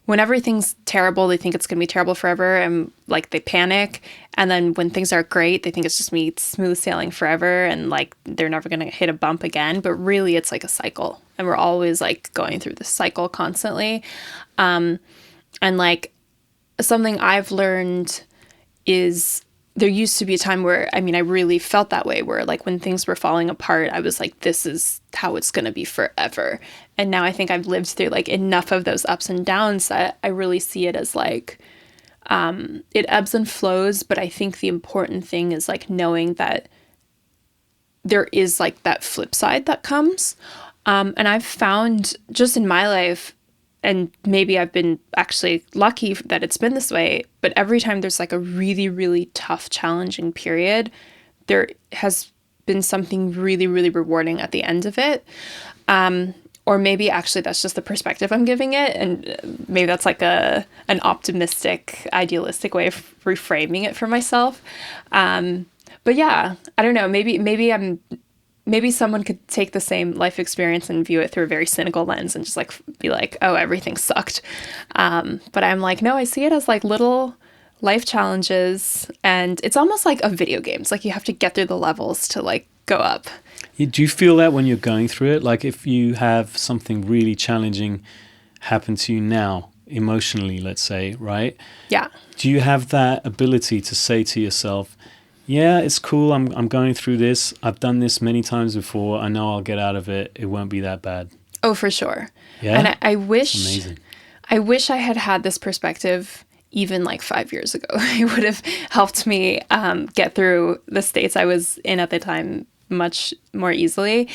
when everything's terrible, they think it's going to be terrible forever, and like they panic. And then when things are great, they think it's just me smooth sailing forever, and like they're never going to hit a bump again. But really, it's like a cycle, and we're always like going through this cycle constantly. And like something I've learned is there used to be a time where, I really felt that way, where like when things were falling apart, I was like, this is how it's going to be forever. And now I think I've lived through like enough of those ups and downs that I really see it as like, it ebbs and flows. But I think the important thing is like knowing that there is like that flip side that comes. And I've found just in my life, and maybe I've been actually lucky that it's been this way, but every time there's like a really, really tough, challenging period, there has been something really, really rewarding at the end of it. Or maybe actually that's just the perspective I'm giving it. And maybe that's like an optimistic, idealistic way of reframing it for myself. But yeah, I don't know, maybe someone could take the same life experience and view it through a very cynical lens and just like be like, oh, everything sucked. But I'm like, no, I see it as like little life challenges, and it's almost like a video game. It's like you have to get through the levels to like go up. Do you feel that when you're going through it? Like if you have something really challenging happen to you now, emotionally, let's say, right? Yeah. Do you have that ability to say to yourself, yeah, it's cool, I'm going through this. I've done this many times before. I know I'll get out of it. It won't be that bad. Oh, for sure. Yeah. And I wish, amazing. I wish I had this perspective even like 5 years ago. It would have helped me get through the states I was in at the time much more easily.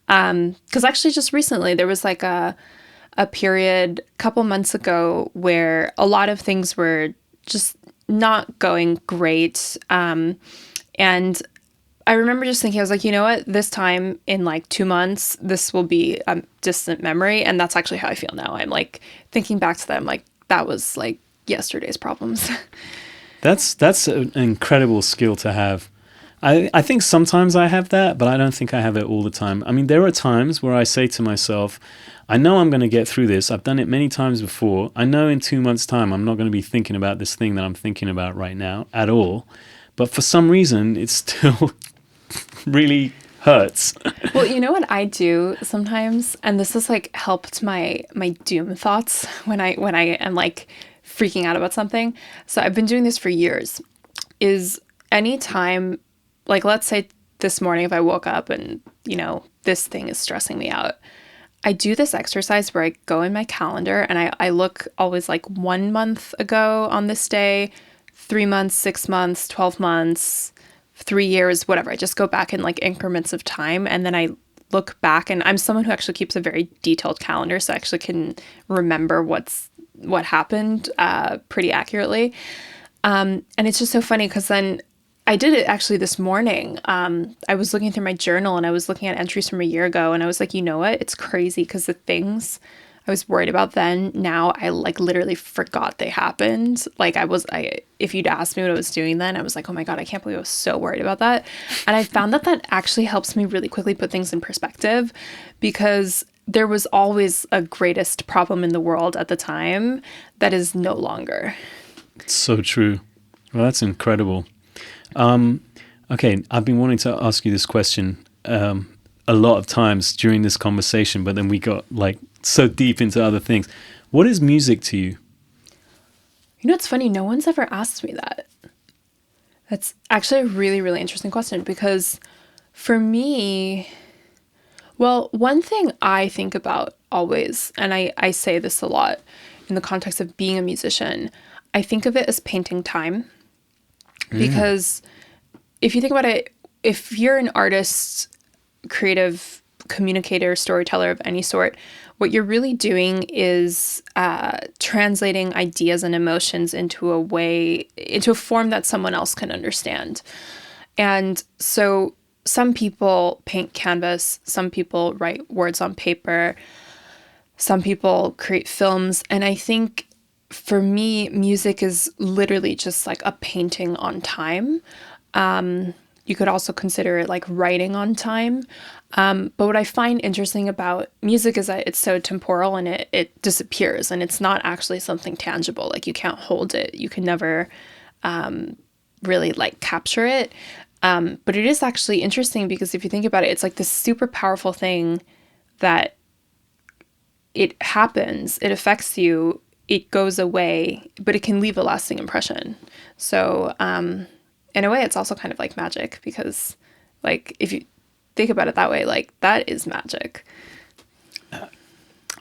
Because actually, just recently, there was like a period a couple months ago where a lot of things were just not going great. And I remember just thinking, I was like, you know what, this time in like 2 months, this will be a distant memory. And that's actually how I feel now. I'm like thinking back to that, I'm like, that was like yesterday's problems. That's an incredible skill to have. I think sometimes I have that, but I don't think I have it all the time. I mean, there are times where I say to myself, I know I'm going to get through this. I've done it many times before. I know in 2 months' time, I'm not going to be thinking about this thing that I'm thinking about right now at all. But for some reason, it still really hurts. Well, you know what I do sometimes, and this has like helped my doom thoughts when I am like freaking out about something. So I've been doing this for years. Is anytime, like let's say this morning if I woke up and, this thing is stressing me out, I do this exercise where I go in my calendar and I look always like 1 month ago on this day, 3 months, 6 months, 12 months, 3 years, whatever. I just go back in like increments of time, and then I look back, and I'm someone who actually keeps a very detailed calendar, so I actually can remember what happened pretty accurately. And it's just so funny because then I did it actually this morning. I was looking through my journal and I was looking at entries from a year ago, and I was like, you know what? It's crazy because the things I was worried about then, now I like literally forgot they happened. Like if you'd asked me what I was doing then, I was like, oh my God, I can't believe I was so worried about that. And I found that actually helps me really quickly put things in perspective, because there was always a greatest problem in the world at the time that is no longer. It's so true. Well, that's incredible. Okay, I've been wanting to ask you this question a lot of times during this conversation, but then we got like so deep into other things. What is music to you? You know, it's funny. No one's ever asked me that. That's actually a really, really interesting question, because for me, well, one thing I think about always, and I say this a lot in the context of being a musician, I think of it as painting time. Because if you think about it, if you're an artist, creative communicator, storyteller of any sort, what you're really doing is translating ideas and emotions into a form that someone else can understand. And so some people paint canvas, some people write words on paper, some people create films. And I think for me, music is literally just like a painting on time. You could also consider it like writing on time. But what I find interesting about music is that it's so temporal, and it disappears, and it's not actually something tangible. Like you can't hold it. You can never really like capture it. But it is actually interesting because if you think about it, it's like this super powerful thing that it happens, it affects you, it goes away, but it can leave a lasting impression. So in a way, it's also kind of like magic, because like if you think about it that way, like that is magic.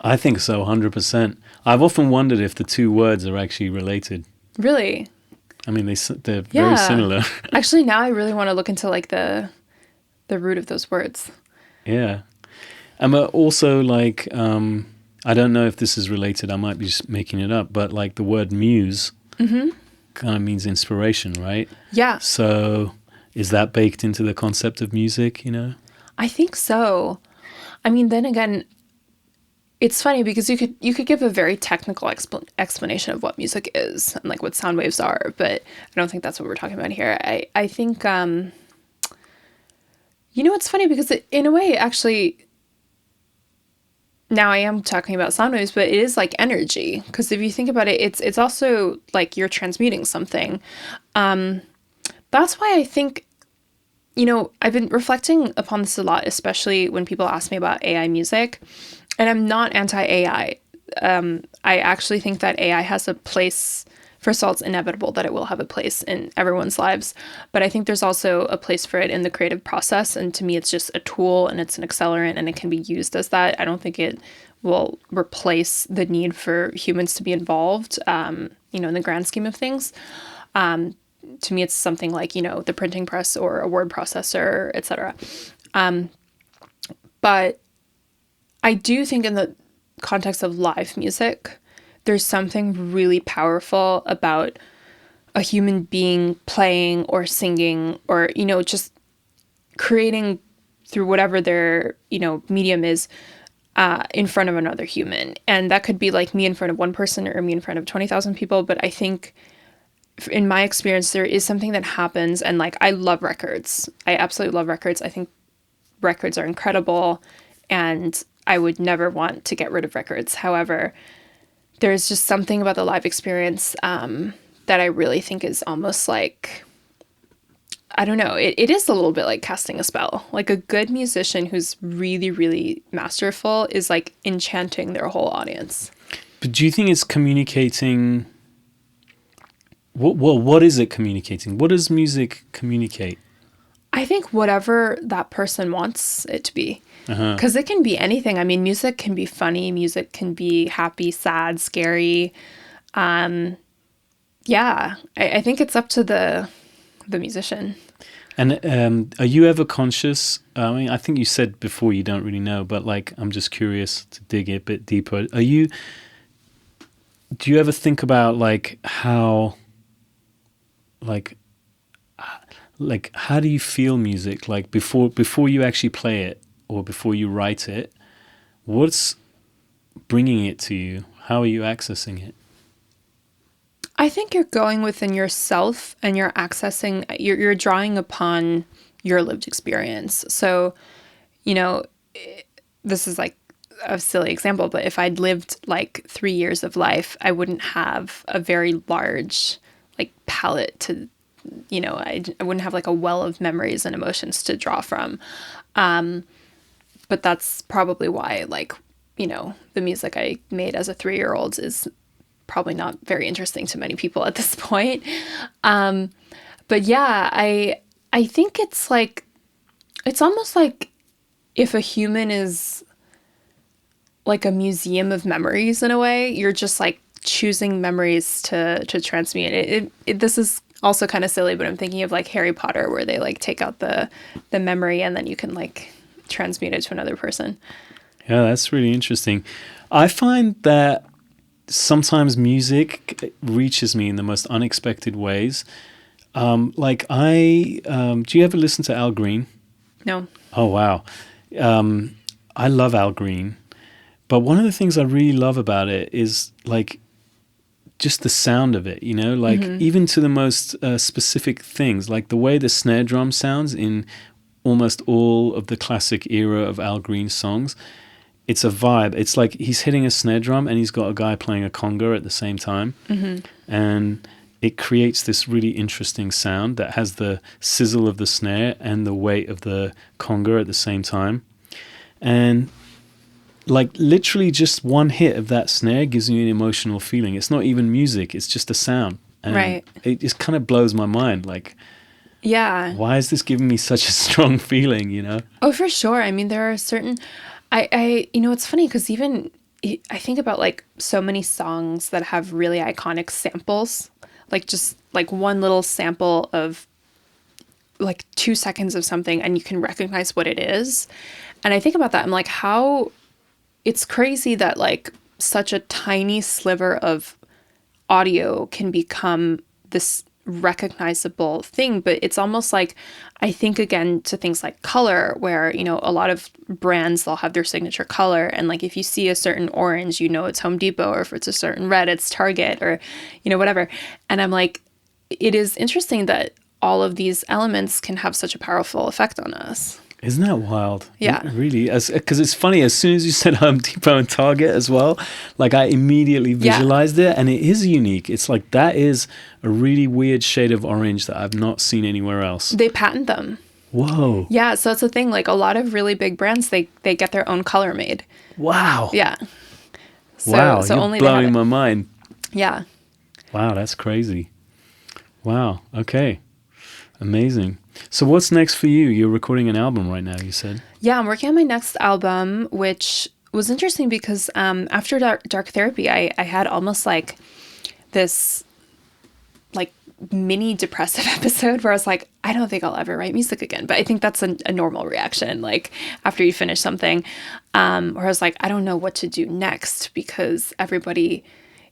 I think so, 100%. I've often wondered if the two words are actually related. Really? I mean, they're very similar. Actually, now I really want to look into like the root of those words. Yeah. And also like, I don't know if this is related. I might be just making it up, but like the word muse kind of means inspiration, right? Yeah. So is that baked into the concept of music, I think so. I mean, then again, it's funny because you could give a very technical explanation of what music is and like what sound waves are, but I don't think that's what we're talking about here. I think, it's funny because in a way, actually, now I am talking about sound waves, but it is like energy. Because if you think about it, it's also like you're transmuting something. That's why I think, I've been reflecting upon this a lot, especially when people ask me about AI music. And I'm not anti-AI. I actually think that AI has a place. First of all, it's inevitable that it will have a place in everyone's lives. But I think there's also a place for it in the creative process. And to me, it's just a tool and it's an accelerant and it can be used as that. I don't think it will replace the need for humans to be involved, in the grand scheme of things. To me, it's something like, the printing press or a word processor, etc. But I do think in the context of live music, there's something really powerful about a human being playing or singing or, just creating through whatever their, medium is in front of another human. And that could be like me in front of one person or me in front of 20,000 people. But I think in my experience, there is something that happens. And like, I love records. I absolutely love records. I think records are incredible. And I would never want to get rid of records. However, there's just something about the live experience that I really think is almost like, I don't know, it is a little bit like casting a spell. Like a good musician who's really, really masterful is like enchanting their whole audience. But do you think it's communicating? What is it communicating? What does music communicate? I think whatever that person wants it to be. Because it can be anything. I mean, music can be funny. Music can be happy, sad, scary. Yeah, I think it's up to the musician. And are you ever conscious? I mean, I think you said before you don't really know, but like, I'm just curious to dig a bit deeper. Do you ever think about like how, like how do you feel music? Like before you actually play it or before you write it, what's bringing it to you? How are you accessing it? I think you're going within yourself and you're accessing, you're drawing upon your lived experience. So, this is like a silly example, but if I'd lived like 3 years of life, I wouldn't have a very large like palette to, I wouldn't have like a well of memories and emotions to draw from. But that's probably why like, the music I made as a 3-year-old is probably not very interesting to many people at this point. But yeah, I think it's like, it's almost like if a human is like a museum of memories in a way, you're just like choosing memories to transmute it. This is also kind of silly, but I'm thinking of like Harry Potter where they like take out the memory and then you can like transmute it to another person. Yeah, that's really interesting. I find that sometimes music reaches me in the most unexpected ways. Do you ever listen to Al Green? No. Oh, wow. I love Al Green. But one of the things I really love about it is like just the sound of it, even to the most specific things, like the way the snare drum sounds in almost all of the classic era of Al Green songs. It's a vibe. It's like he's hitting a snare drum and he's got a guy playing a conga at the same time. And it creates this really interesting sound that has the sizzle of the snare and the weight of the conga at the same time. And like literally just one hit of that snare gives you an emotional feeling. It's not even music. It's just a sound. And right. It just kind of blows my mind. Like, yeah, why is this giving me such a strong feeling, Oh, for sure. I mean, there are certain... it's funny because even I think about like so many songs that have really iconic samples, like just like one little sample of like 2 seconds of something and you can recognize what it is. And I think about that. I'm like, how it's crazy that like such a tiny sliver of audio can become this recognizable thing. But it's almost like, I think again to things like color where, a lot of brands, they'll have their signature color. And like, if you see a certain orange, it's Home Depot, or if it's a certain red, it's Target, or, whatever. And I'm like, it is interesting that all of these elements can have such a powerful effect on us. Isn't that wild? Yeah. Really? Because it's funny, as soon as you said Home Depot and Target as well, like I immediately visualized it, and it is unique. It's like that is a really weird shade of orange that I've not seen anywhere else. They patent them. Whoa. Yeah, so it's the thing, like a lot of really big brands, they get their own color made. Wow. Yeah. So you're only blowing my mind. Yeah. Wow, that's crazy. Wow, okay. Amazing. So what's next for you? You're recording an album right now, you said? Yeah, I'm working on my next album, which was interesting because after Dark Therapy, I had almost like this like mini depressive episode where I was like, I don't think I'll ever write music again. But I think that's a normal reaction, like after you finish something, where I was like, I don't know what to do next because everybody,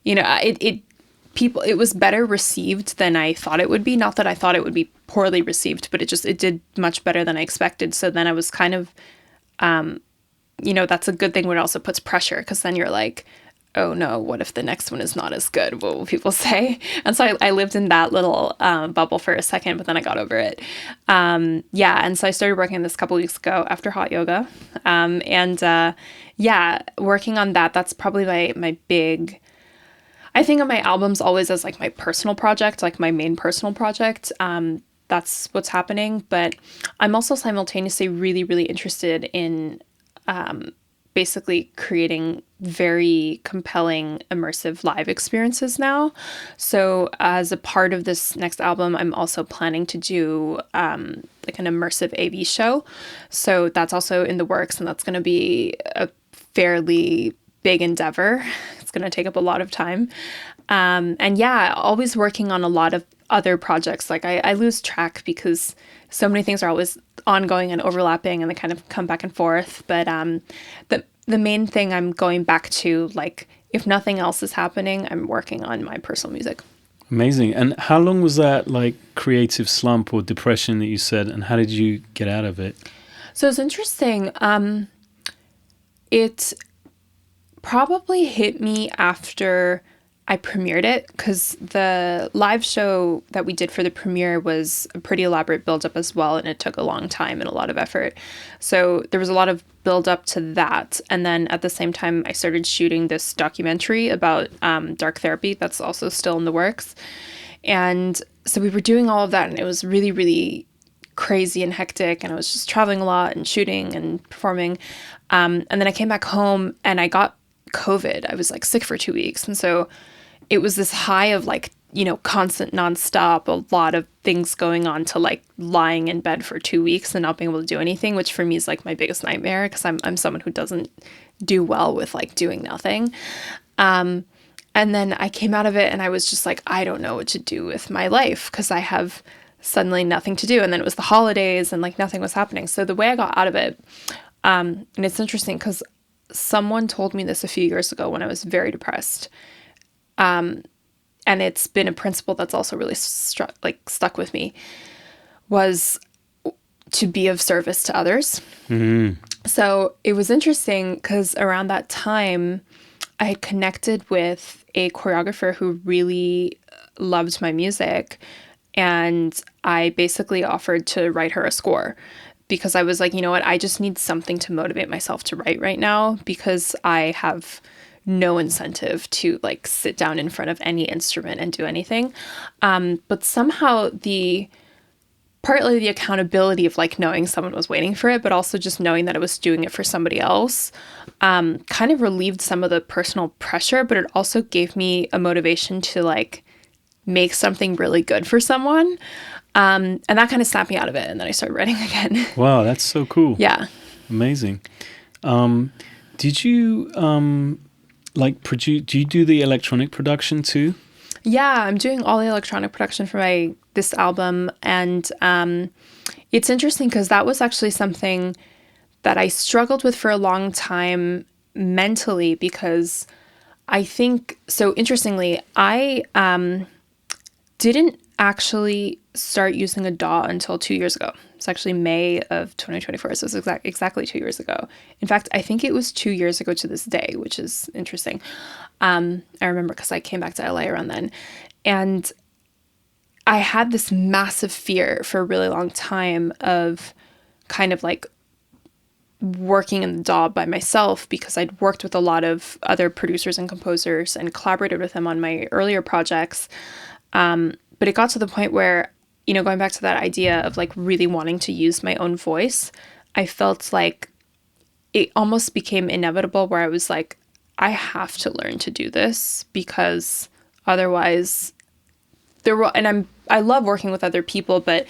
it was better received than I thought it would be. Not that I thought it would be poorly received, but it did much better than I expected. So then I was kind of, that's a good thing when it also puts pressure, because then you're like, oh no, what if the next one is not as good? What will people say? And so I lived in that little bubble for a second, but then I got over it. And so I started working on this a couple weeks ago after hot yoga. Working on that, that's probably my big, I think of my albums always as like my personal project, like my main personal project. That's what's happening. But I'm also simultaneously really, really interested in basically creating very compelling immersive live experiences now. So as a part of this next album, I'm also planning to do like an immersive AV show. So that's also in the works, and that's going to be a fairly big endeavor. It's going to take up a lot of time. Always working on a lot of other projects. Like I lose track because so many things are always ongoing and overlapping, and they kind of come back and forth. But the main thing I'm going back to, like, if nothing else is happening, I'm working on my personal music. Amazing. And how long was that like creative slump or depression that you said, and how did you get out of it? So it's interesting. It probably hit me after I premiered it, because the live show that we did for the premiere was a pretty elaborate build-up as well, and it took a long time and a lot of effort. So there was a lot of build-up to that. And then at the same time, I started shooting this documentary about dark therapy that's also still in the works. And so we were doing all of that, and it was really, really crazy and hectic, and I was just traveling a lot and shooting and performing. And then I came back home and I got COVID. I was like sick for 2 weeks. And so it was this high of like, constant nonstop, a lot of things going on, to like lying in bed for 2 weeks and not being able to do anything, which for me is like my biggest nightmare, because I'm someone who doesn't do well with like doing nothing. And then I came out of it and I was just like, I don't know what to do with my life, because I have suddenly nothing to do. And then it was the holidays and like nothing was happening. So the way I got out of it, and it's interesting because someone told me this a few years ago when I was very depressed. And it's been a principle that's also really stuck with me, was to be of service to others. Mm-hmm. So it was interesting because around that time, I had connected with a choreographer who really loved my music. And I basically offered to write her a score, because I was like, you know what, I just need something to motivate myself to write right now, because I have no incentive to like sit down in front of any instrument and do anything. But somehow partly the accountability of like knowing someone was waiting for it, but also just knowing that I was doing it for somebody else, kind of relieved some of the personal pressure, but it also gave me a motivation to like make something really good for someone. And that kind of snapped me out of it. And then I started writing again. Wow, that's so cool. Yeah. Amazing. Did you do you do the electronic production too? Yeah, I'm doing all the electronic production for this album. And it's interesting because that was actually something that I struggled with for a long time mentally, because I think, so interestingly, I didn't actually start using a DAW until 2 years ago. It's actually May of 2024, so it's exactly 2 years ago. In fact, I think it was 2 years ago to this day, which is interesting. I remember because I came back to LA around then. And I had this massive fear for a really long time of kind of like working in the DAW by myself, because I'd worked with a lot of other producers and composers and collaborated with them on my earlier projects. But it got to the point where, going back to that idea of like really wanting to use my own voice, I felt like it almost became inevitable, where I was like, I have to learn to do this, because otherwise I love working with other people, but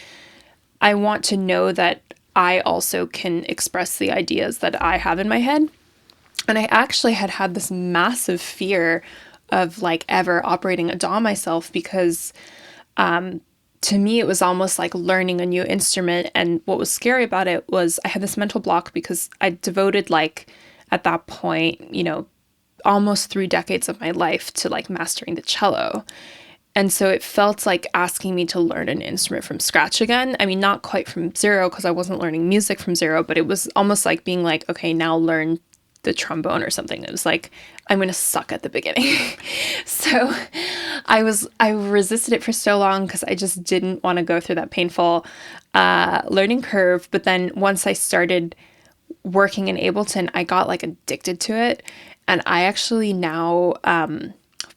I want to know that I also can express the ideas that I have in my head. And I actually had this massive fear of like ever operating a DAW myself, because to me, it was almost like learning a new instrument. And what was scary about it was I had this mental block because I devoted like at that point, almost 3 decades of my life to like mastering the cello. And so it felt like asking me to learn an instrument from scratch again. I mean, not quite from zero because I wasn't learning music from zero, but it was almost like being like, okay, now learn the trombone or something. It was like, I'm going to suck at the beginning. So I resisted it for so long because I just didn't want to go through that painful learning curve. But then once I started working in Ableton, I got like addicted to it. And I actually now,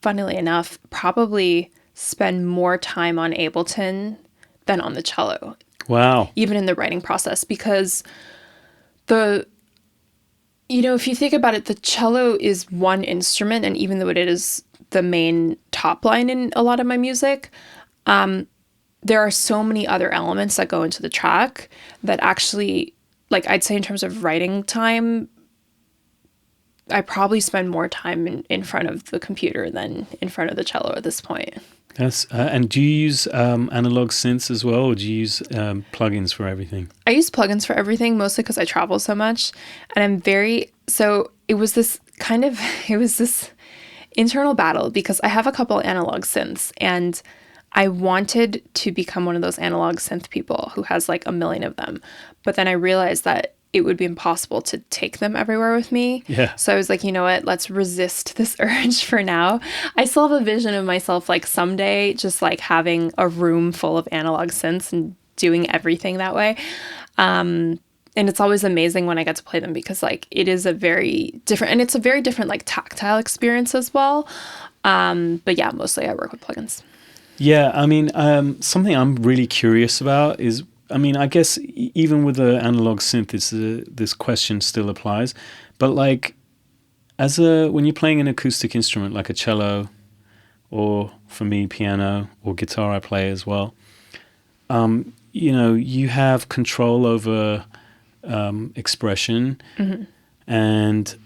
funnily enough, probably spend more time on Ableton than on the cello. Wow. Even in the writing process, because if you think about it, the cello is one instrument, and even though it is the main top line in a lot of my music, there are so many other elements that go into the track that actually, like I'd say in terms of writing time, I probably spend more time in front of the computer than in front of the cello at this point. That's and do you use analog synths as well, or do you use plugins for everything? I use plugins for everything, mostly because I travel so much, and it was this internal battle because I have a couple analog synths, and I wanted to become one of those analog synth people who has like a million of them, but then I realized that it would be impossible to take them everywhere with me. Yeah. So I was like, you know what? Let's resist this urge for now. I still have a vision of myself like someday just like having a room full of analog synths and doing everything that way. And it's always amazing when I get to play them because like it is a very different like tactile experience as well. But yeah, mostly I work with plugins. Yeah, I mean, something I'm really curious about is, I mean, I guess even with the analog synth, this question still applies. But like, when you're playing an acoustic instrument like a cello, or for me, piano or guitar, I play as well. You have control over expression, Mm-hmm. and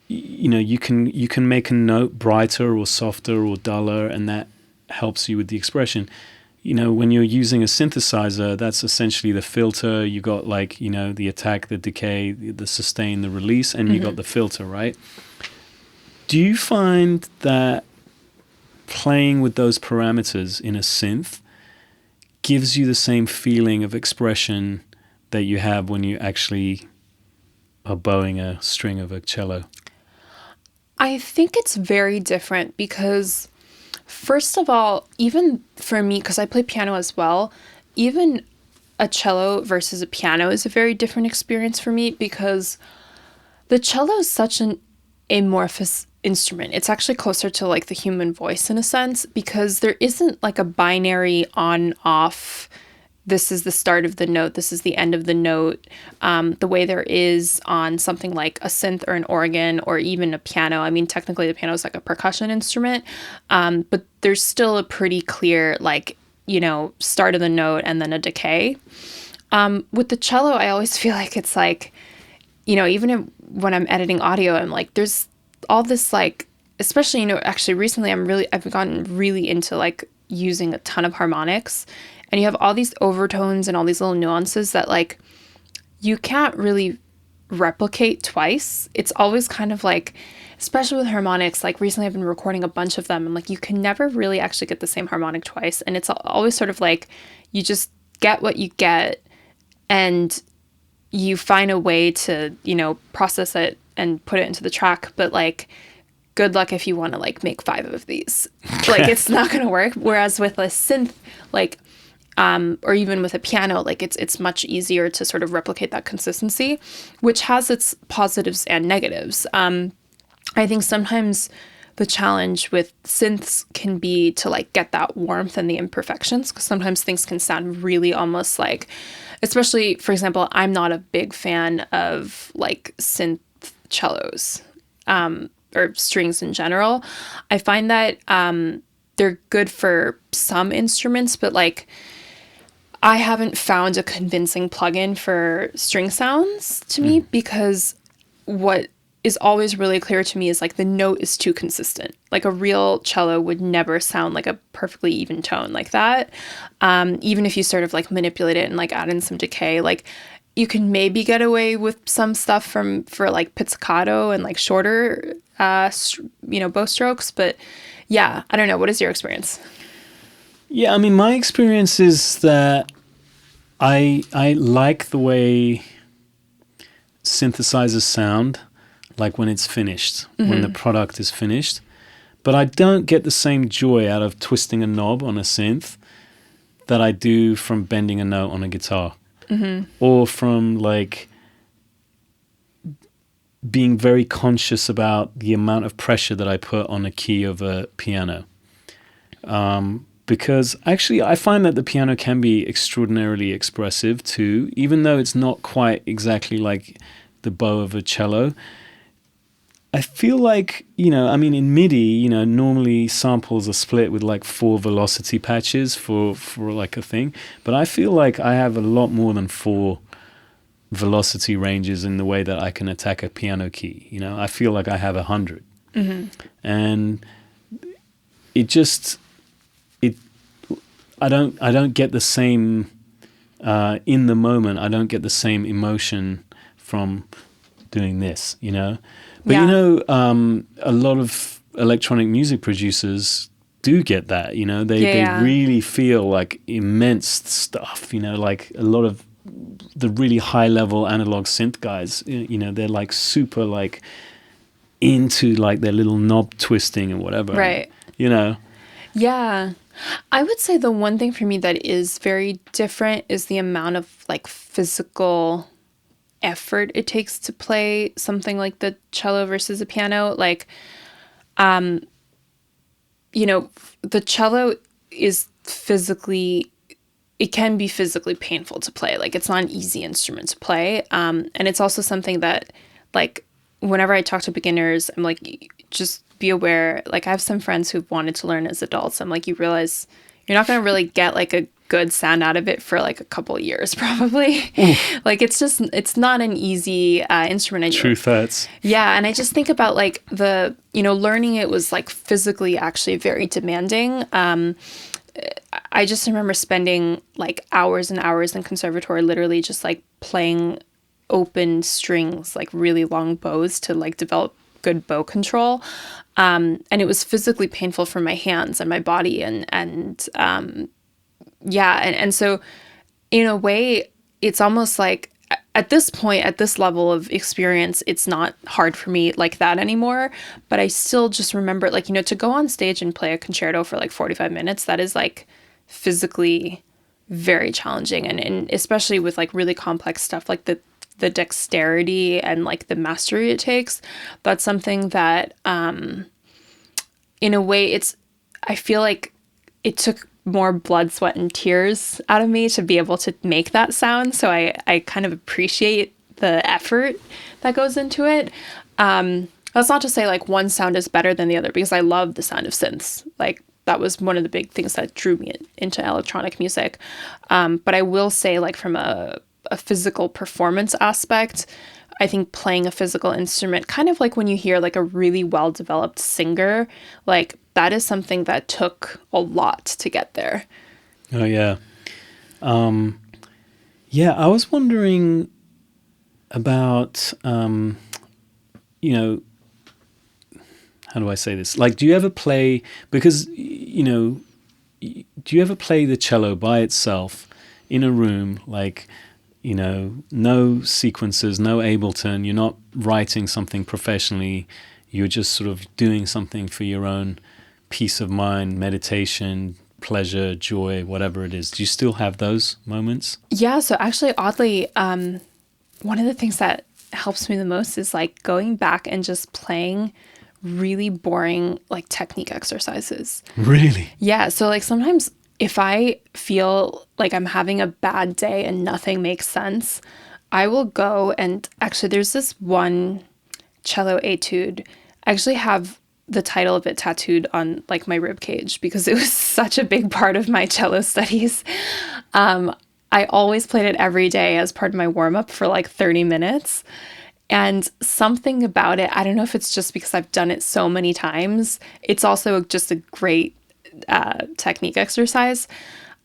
you can make a note brighter or softer or duller, and that helps you with the expression. When you're using a synthesizer, that's essentially the filter. You got like, the attack, the decay, the sustain, the release, and you got the filter, right? Do you find that playing with those parameters in a synth gives you the same feeling of expression that you have when you actually are bowing a string of a cello? I think it's very different because first of all, even for me, because I play piano as well, even a cello versus a piano is a very different experience for me because the cello is such an amorphous instrument. It's actually closer to like the human voice in a sense because there isn't like a binary on off. This is the start of the note. This is the end of the note. The way there is on something like a synth or an organ or even a piano. I mean, technically the piano is like a percussion instrument, but there's still a pretty clear like, start of the note and then a decay. With the cello, I always feel like it's like, even when I'm editing audio, I'm like, there's all this like, especially, actually recently I've gotten really into like using a ton of harmonics. And you have all these overtones and all these little nuances that like you can't really replicate twice. It's always kind of like, especially with harmonics, like recently I've been recording a bunch of them and like you can never really actually get the same harmonic twice. And it's always sort of like you just get what you get and you find a way to, process it and put it into the track. But like, good luck if you want to like make 5 of these. Like it's not going to work. Whereas with a synth, like, or even with a piano, like it's much easier to sort of replicate that consistency, which has its positives and negatives. I think sometimes the challenge with synths can be to like get that warmth and the imperfections, because sometimes things can sound really almost like, especially, for example, I'm not a big fan of like synth cellos or strings in general. I find that they're good for some instruments, but like I haven't found a convincing plugin for string sounds to me because what is always really clear to me is like the note is too consistent. Like a real cello would never sound like a perfectly even tone like that. Even if you sort of like manipulate it and like add in some decay, like you can maybe get away with some stuff for like pizzicato and like shorter, bow strokes. But yeah, I don't know. What is your experience? Yeah, I mean, my experience is that I like the way synthesizers sound, like when it's finished, when the product is finished. But I don't get the same joy out of twisting a knob on a synth that I do from bending a note on a guitar. Or from like being very conscious about the amount of pressure that I put on a key of a piano. Because actually I find that the piano can be extraordinarily expressive too, even though it's not quite exactly like the bow of a cello. I feel like, in MIDI, normally samples are split with like 4 velocity patches for like a thing. But I feel like I have a lot more than 4 velocity ranges in the way that I can attack a piano key. I feel like I have 100. And I don't get the same, in the moment, I don't get the same emotion from doing this, But a lot of electronic music producers do get that, they really feel like immense stuff, like a lot of the really high level analog synth guys, they're like super like into like their little knob twisting and whatever. Right. Yeah. I would say the one thing for me that is very different is the amount of like physical effort it takes to play something like the cello versus a piano. Like, the cello is it can be physically painful to play. Like it's not an easy instrument to play. And it's also something that like whenever I talk to beginners, I'm like, just be aware. Like I have some friends who've wanted to learn as adults. I'm like, you realize you're not going to really get like a good sound out of it for like a couple of years, probably. Like it's not an easy instrument. Truth hurts. Yeah. And I just think about like learning it was like physically actually very demanding. I just remember spending like hours and hours in conservatory, literally just like playing open strings, like really long bows to like develop good bow control. And it was physically painful for my hands and my body. And so in a way, it's almost like at this point, at this level of experience, it's not hard for me like that anymore. But I still just remember like, to go on stage and play a concerto for like 45 minutes, that is like physically very challenging. And especially with like really complex stuff, like the dexterity and like the mastery it takes, that's something that in a way I feel like it took more blood, sweat, and tears out of me to be able to make that sound. So I kind of appreciate the effort that goes into it. That's not to say like one sound is better than the other, because I love the sound of synths. Like that was one of the big things that drew me into electronic music. But I will say like from a physical performance aspect, I think playing a physical instrument, kind of like when you hear like a really well-developed singer, like that is something that took a lot to get there. Oh, yeah. I was wondering about, how do I say this? Like, do you ever play, because, do you ever play the cello by itself in a room, like, no sequences, no Ableton, you're not writing something professionally, you're just sort of doing something for your own peace of mind, meditation, pleasure, joy, whatever it is. Do you still have those moments? Yeah, so actually, oddly, one of the things that helps me the most is like going back and just playing really boring like technique exercises. Really? Yeah, so like sometimes if I feel like I'm having a bad day and nothing makes sense, I will go and actually there's this one cello etude. I actually have the title of it tattooed on like my rib cage because it was such a big part of my cello studies. I always played it every day as part of my warm up for like 30 minutes. And something about it, I don't know if it's just because I've done it so many times. It's also just a great technique exercise.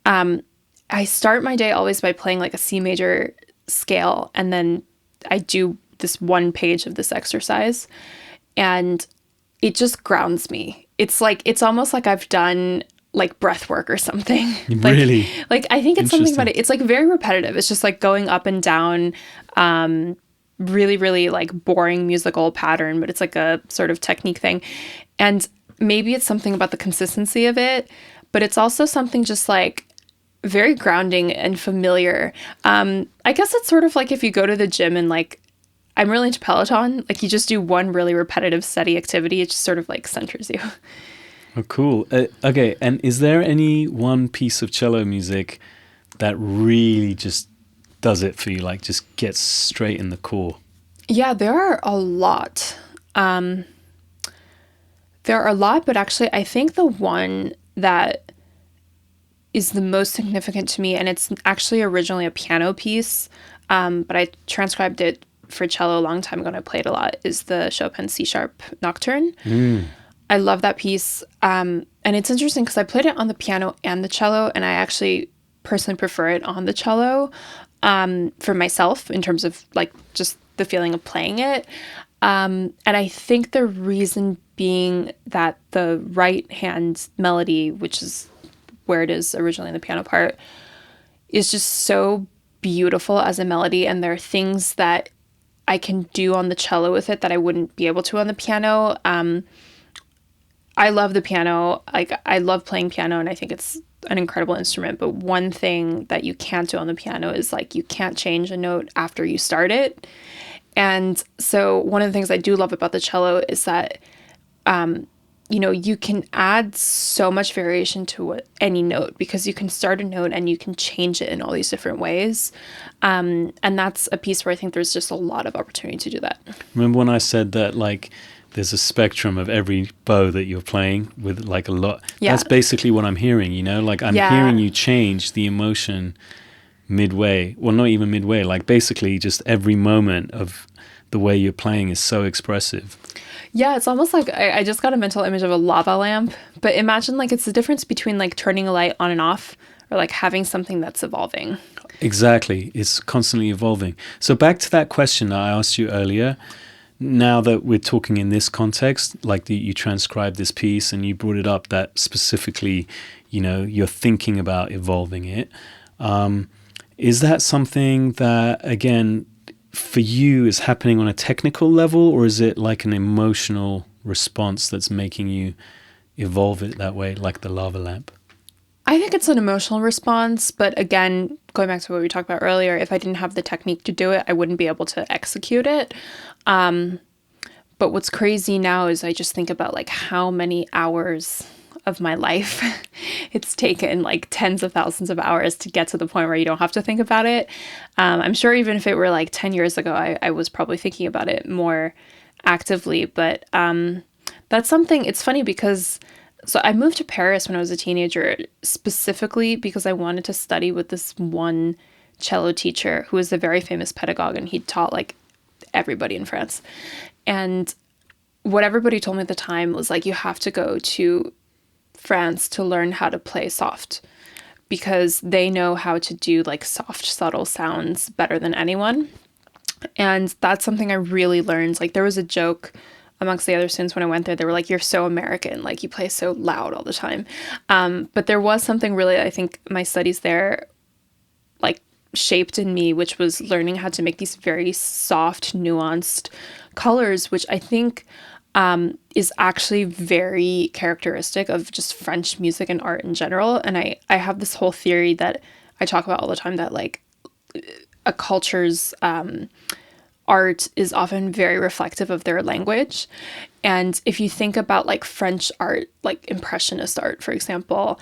I start my day always by playing like a C major scale, and then I do this one page of this exercise, and it just grounds me. It's almost like I've done like breath work or something. Really? Like I think it's something about Interesting. it. It's like very repetitive. It's just like going up and down, really, really like boring musical pattern, but it's like a sort of technique thing. And maybe it's something about the consistency of it, but it's also something just like very grounding and familiar. I guess it's sort of like if you go to the gym and like, I'm really into Peloton, like you just do one really repetitive, steady activity, it just sort of like centers you. Oh, cool. Okay, and is there any one piece of cello music that really just does it for you, like just gets straight in the core? Yeah, there are a lot. There are a lot, but actually, I think the one that is the most significant to me, and it's actually originally a piano piece, but I transcribed it for cello a long time ago and I played a lot, is the Chopin C sharp Nocturne. I love that piece. And it's interesting because I played it on the piano and the cello, and I actually personally prefer it on the cello for myself in terms of like just the feeling of playing it. And I think the reason being that the right hand melody, which is where it is originally in the piano part, is just so beautiful as a melody. And there are things that I can do on the cello with it that I wouldn't be able to on the piano. I love the piano. Like I love playing piano, and I think it's an incredible instrument. But one thing that you can't do on the piano is like you can't change a note after you start it. And so one of the things I do love about the cello is that you can add so much variation to any note because you can start a note and you can change it in all these different ways. And that's a piece where I think there's just a lot of opportunity to do that. Remember when I said that like there's a spectrum of every bow that you're playing with like a lot? Yeah. That's basically what I'm hearing, like I'm hearing you change the emotion midway. Well, not even midway, like basically just every moment of the way you're playing is so expressive. Yeah, it's almost like I just got a mental image of a lava lamp, but imagine like it's the difference between like turning a light on and off or like having something that's evolving. Exactly. It's constantly evolving. So back to that question that I asked you earlier, now that we're talking in this context, like you transcribed this piece and you brought it up that specifically, you're thinking about evolving it. Is that something that, again, for you is happening on a technical level, or is it like an emotional response that's making you evolve it that way, like the lava lamp? I think it's an emotional response, but again, going back to what we talked about earlier, if I didn't have the technique to do it, I wouldn't be able to execute it. But what's crazy now is I just think about like how many hours of my life it's taken, like tens of thousands of hours to get to the point where you don't have to think about it. I'm sure even if it were like 10 years ago, I was probably thinking about it more actively, but that's something, it's funny because so I moved to Paris when I was a teenager specifically because I wanted to study with this one cello teacher who was a very famous pedagogue, and he taught like everybody in France. And what everybody told me at the time was like, you have to go to France to learn how to play soft because they know how to do like soft, subtle sounds better than anyone. And that's something I really learned. Like there was a joke amongst the other students when I went there. They were like, you're so American, like you play so loud all the time. But there was something really, I think my studies there like shaped in me, which was learning how to make these very soft, nuanced colors, which I think is actually very characteristic of just French music and art in general. And I have this whole theory that I talk about all the time that like a culture's art is often very reflective of their language. And if you think about like French art, like Impressionist art, for example,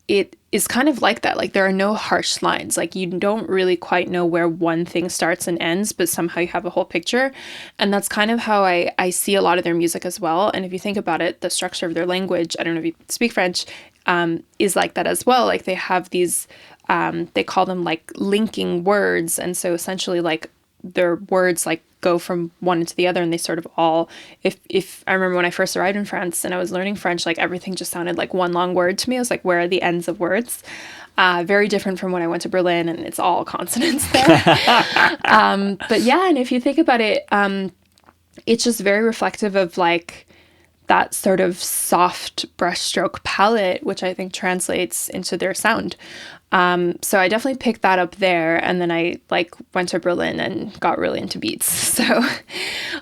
it is kind of like that. Like there are no harsh lines. Like you don't really quite know where one thing starts and ends, but somehow you have a whole picture. And that's kind of how I see a lot of their music as well. And if you think about it, the structure of their language, I don't know if you speak French, is like that as well. Like they have these, they call them like linking words. And so essentially like their words like go from one into the other, and they sort of all, if I remember when I first arrived in France and I was learning French, like everything just sounded like one long word to me. I was like, where are the ends of words? Very different from when I went to Berlin, and it's all consonants there. But yeah, and if you think about it, it's just very reflective of like that sort of soft brushstroke palette, which I think translates into their sound. So I definitely picked that up there, and then I like went to Berlin and got really into beats. So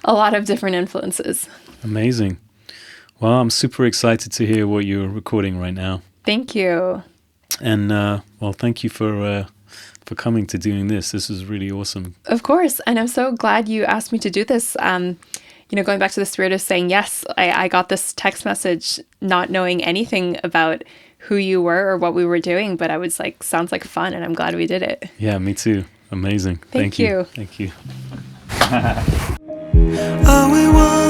a lot of different influences. Amazing. Well, I'm super excited to hear what you're recording right now. Thank you. And well, thank you for coming to doing this. This is really awesome. Of course, and I'm so glad you asked me to do this. Going back to the spirit of saying yes, I got this text message not knowing anything about who you were or what we were doing, but I was like, sounds like fun, and I'm glad we did it. Yeah, me too. Amazing. Thank you. Thank you. Are we one?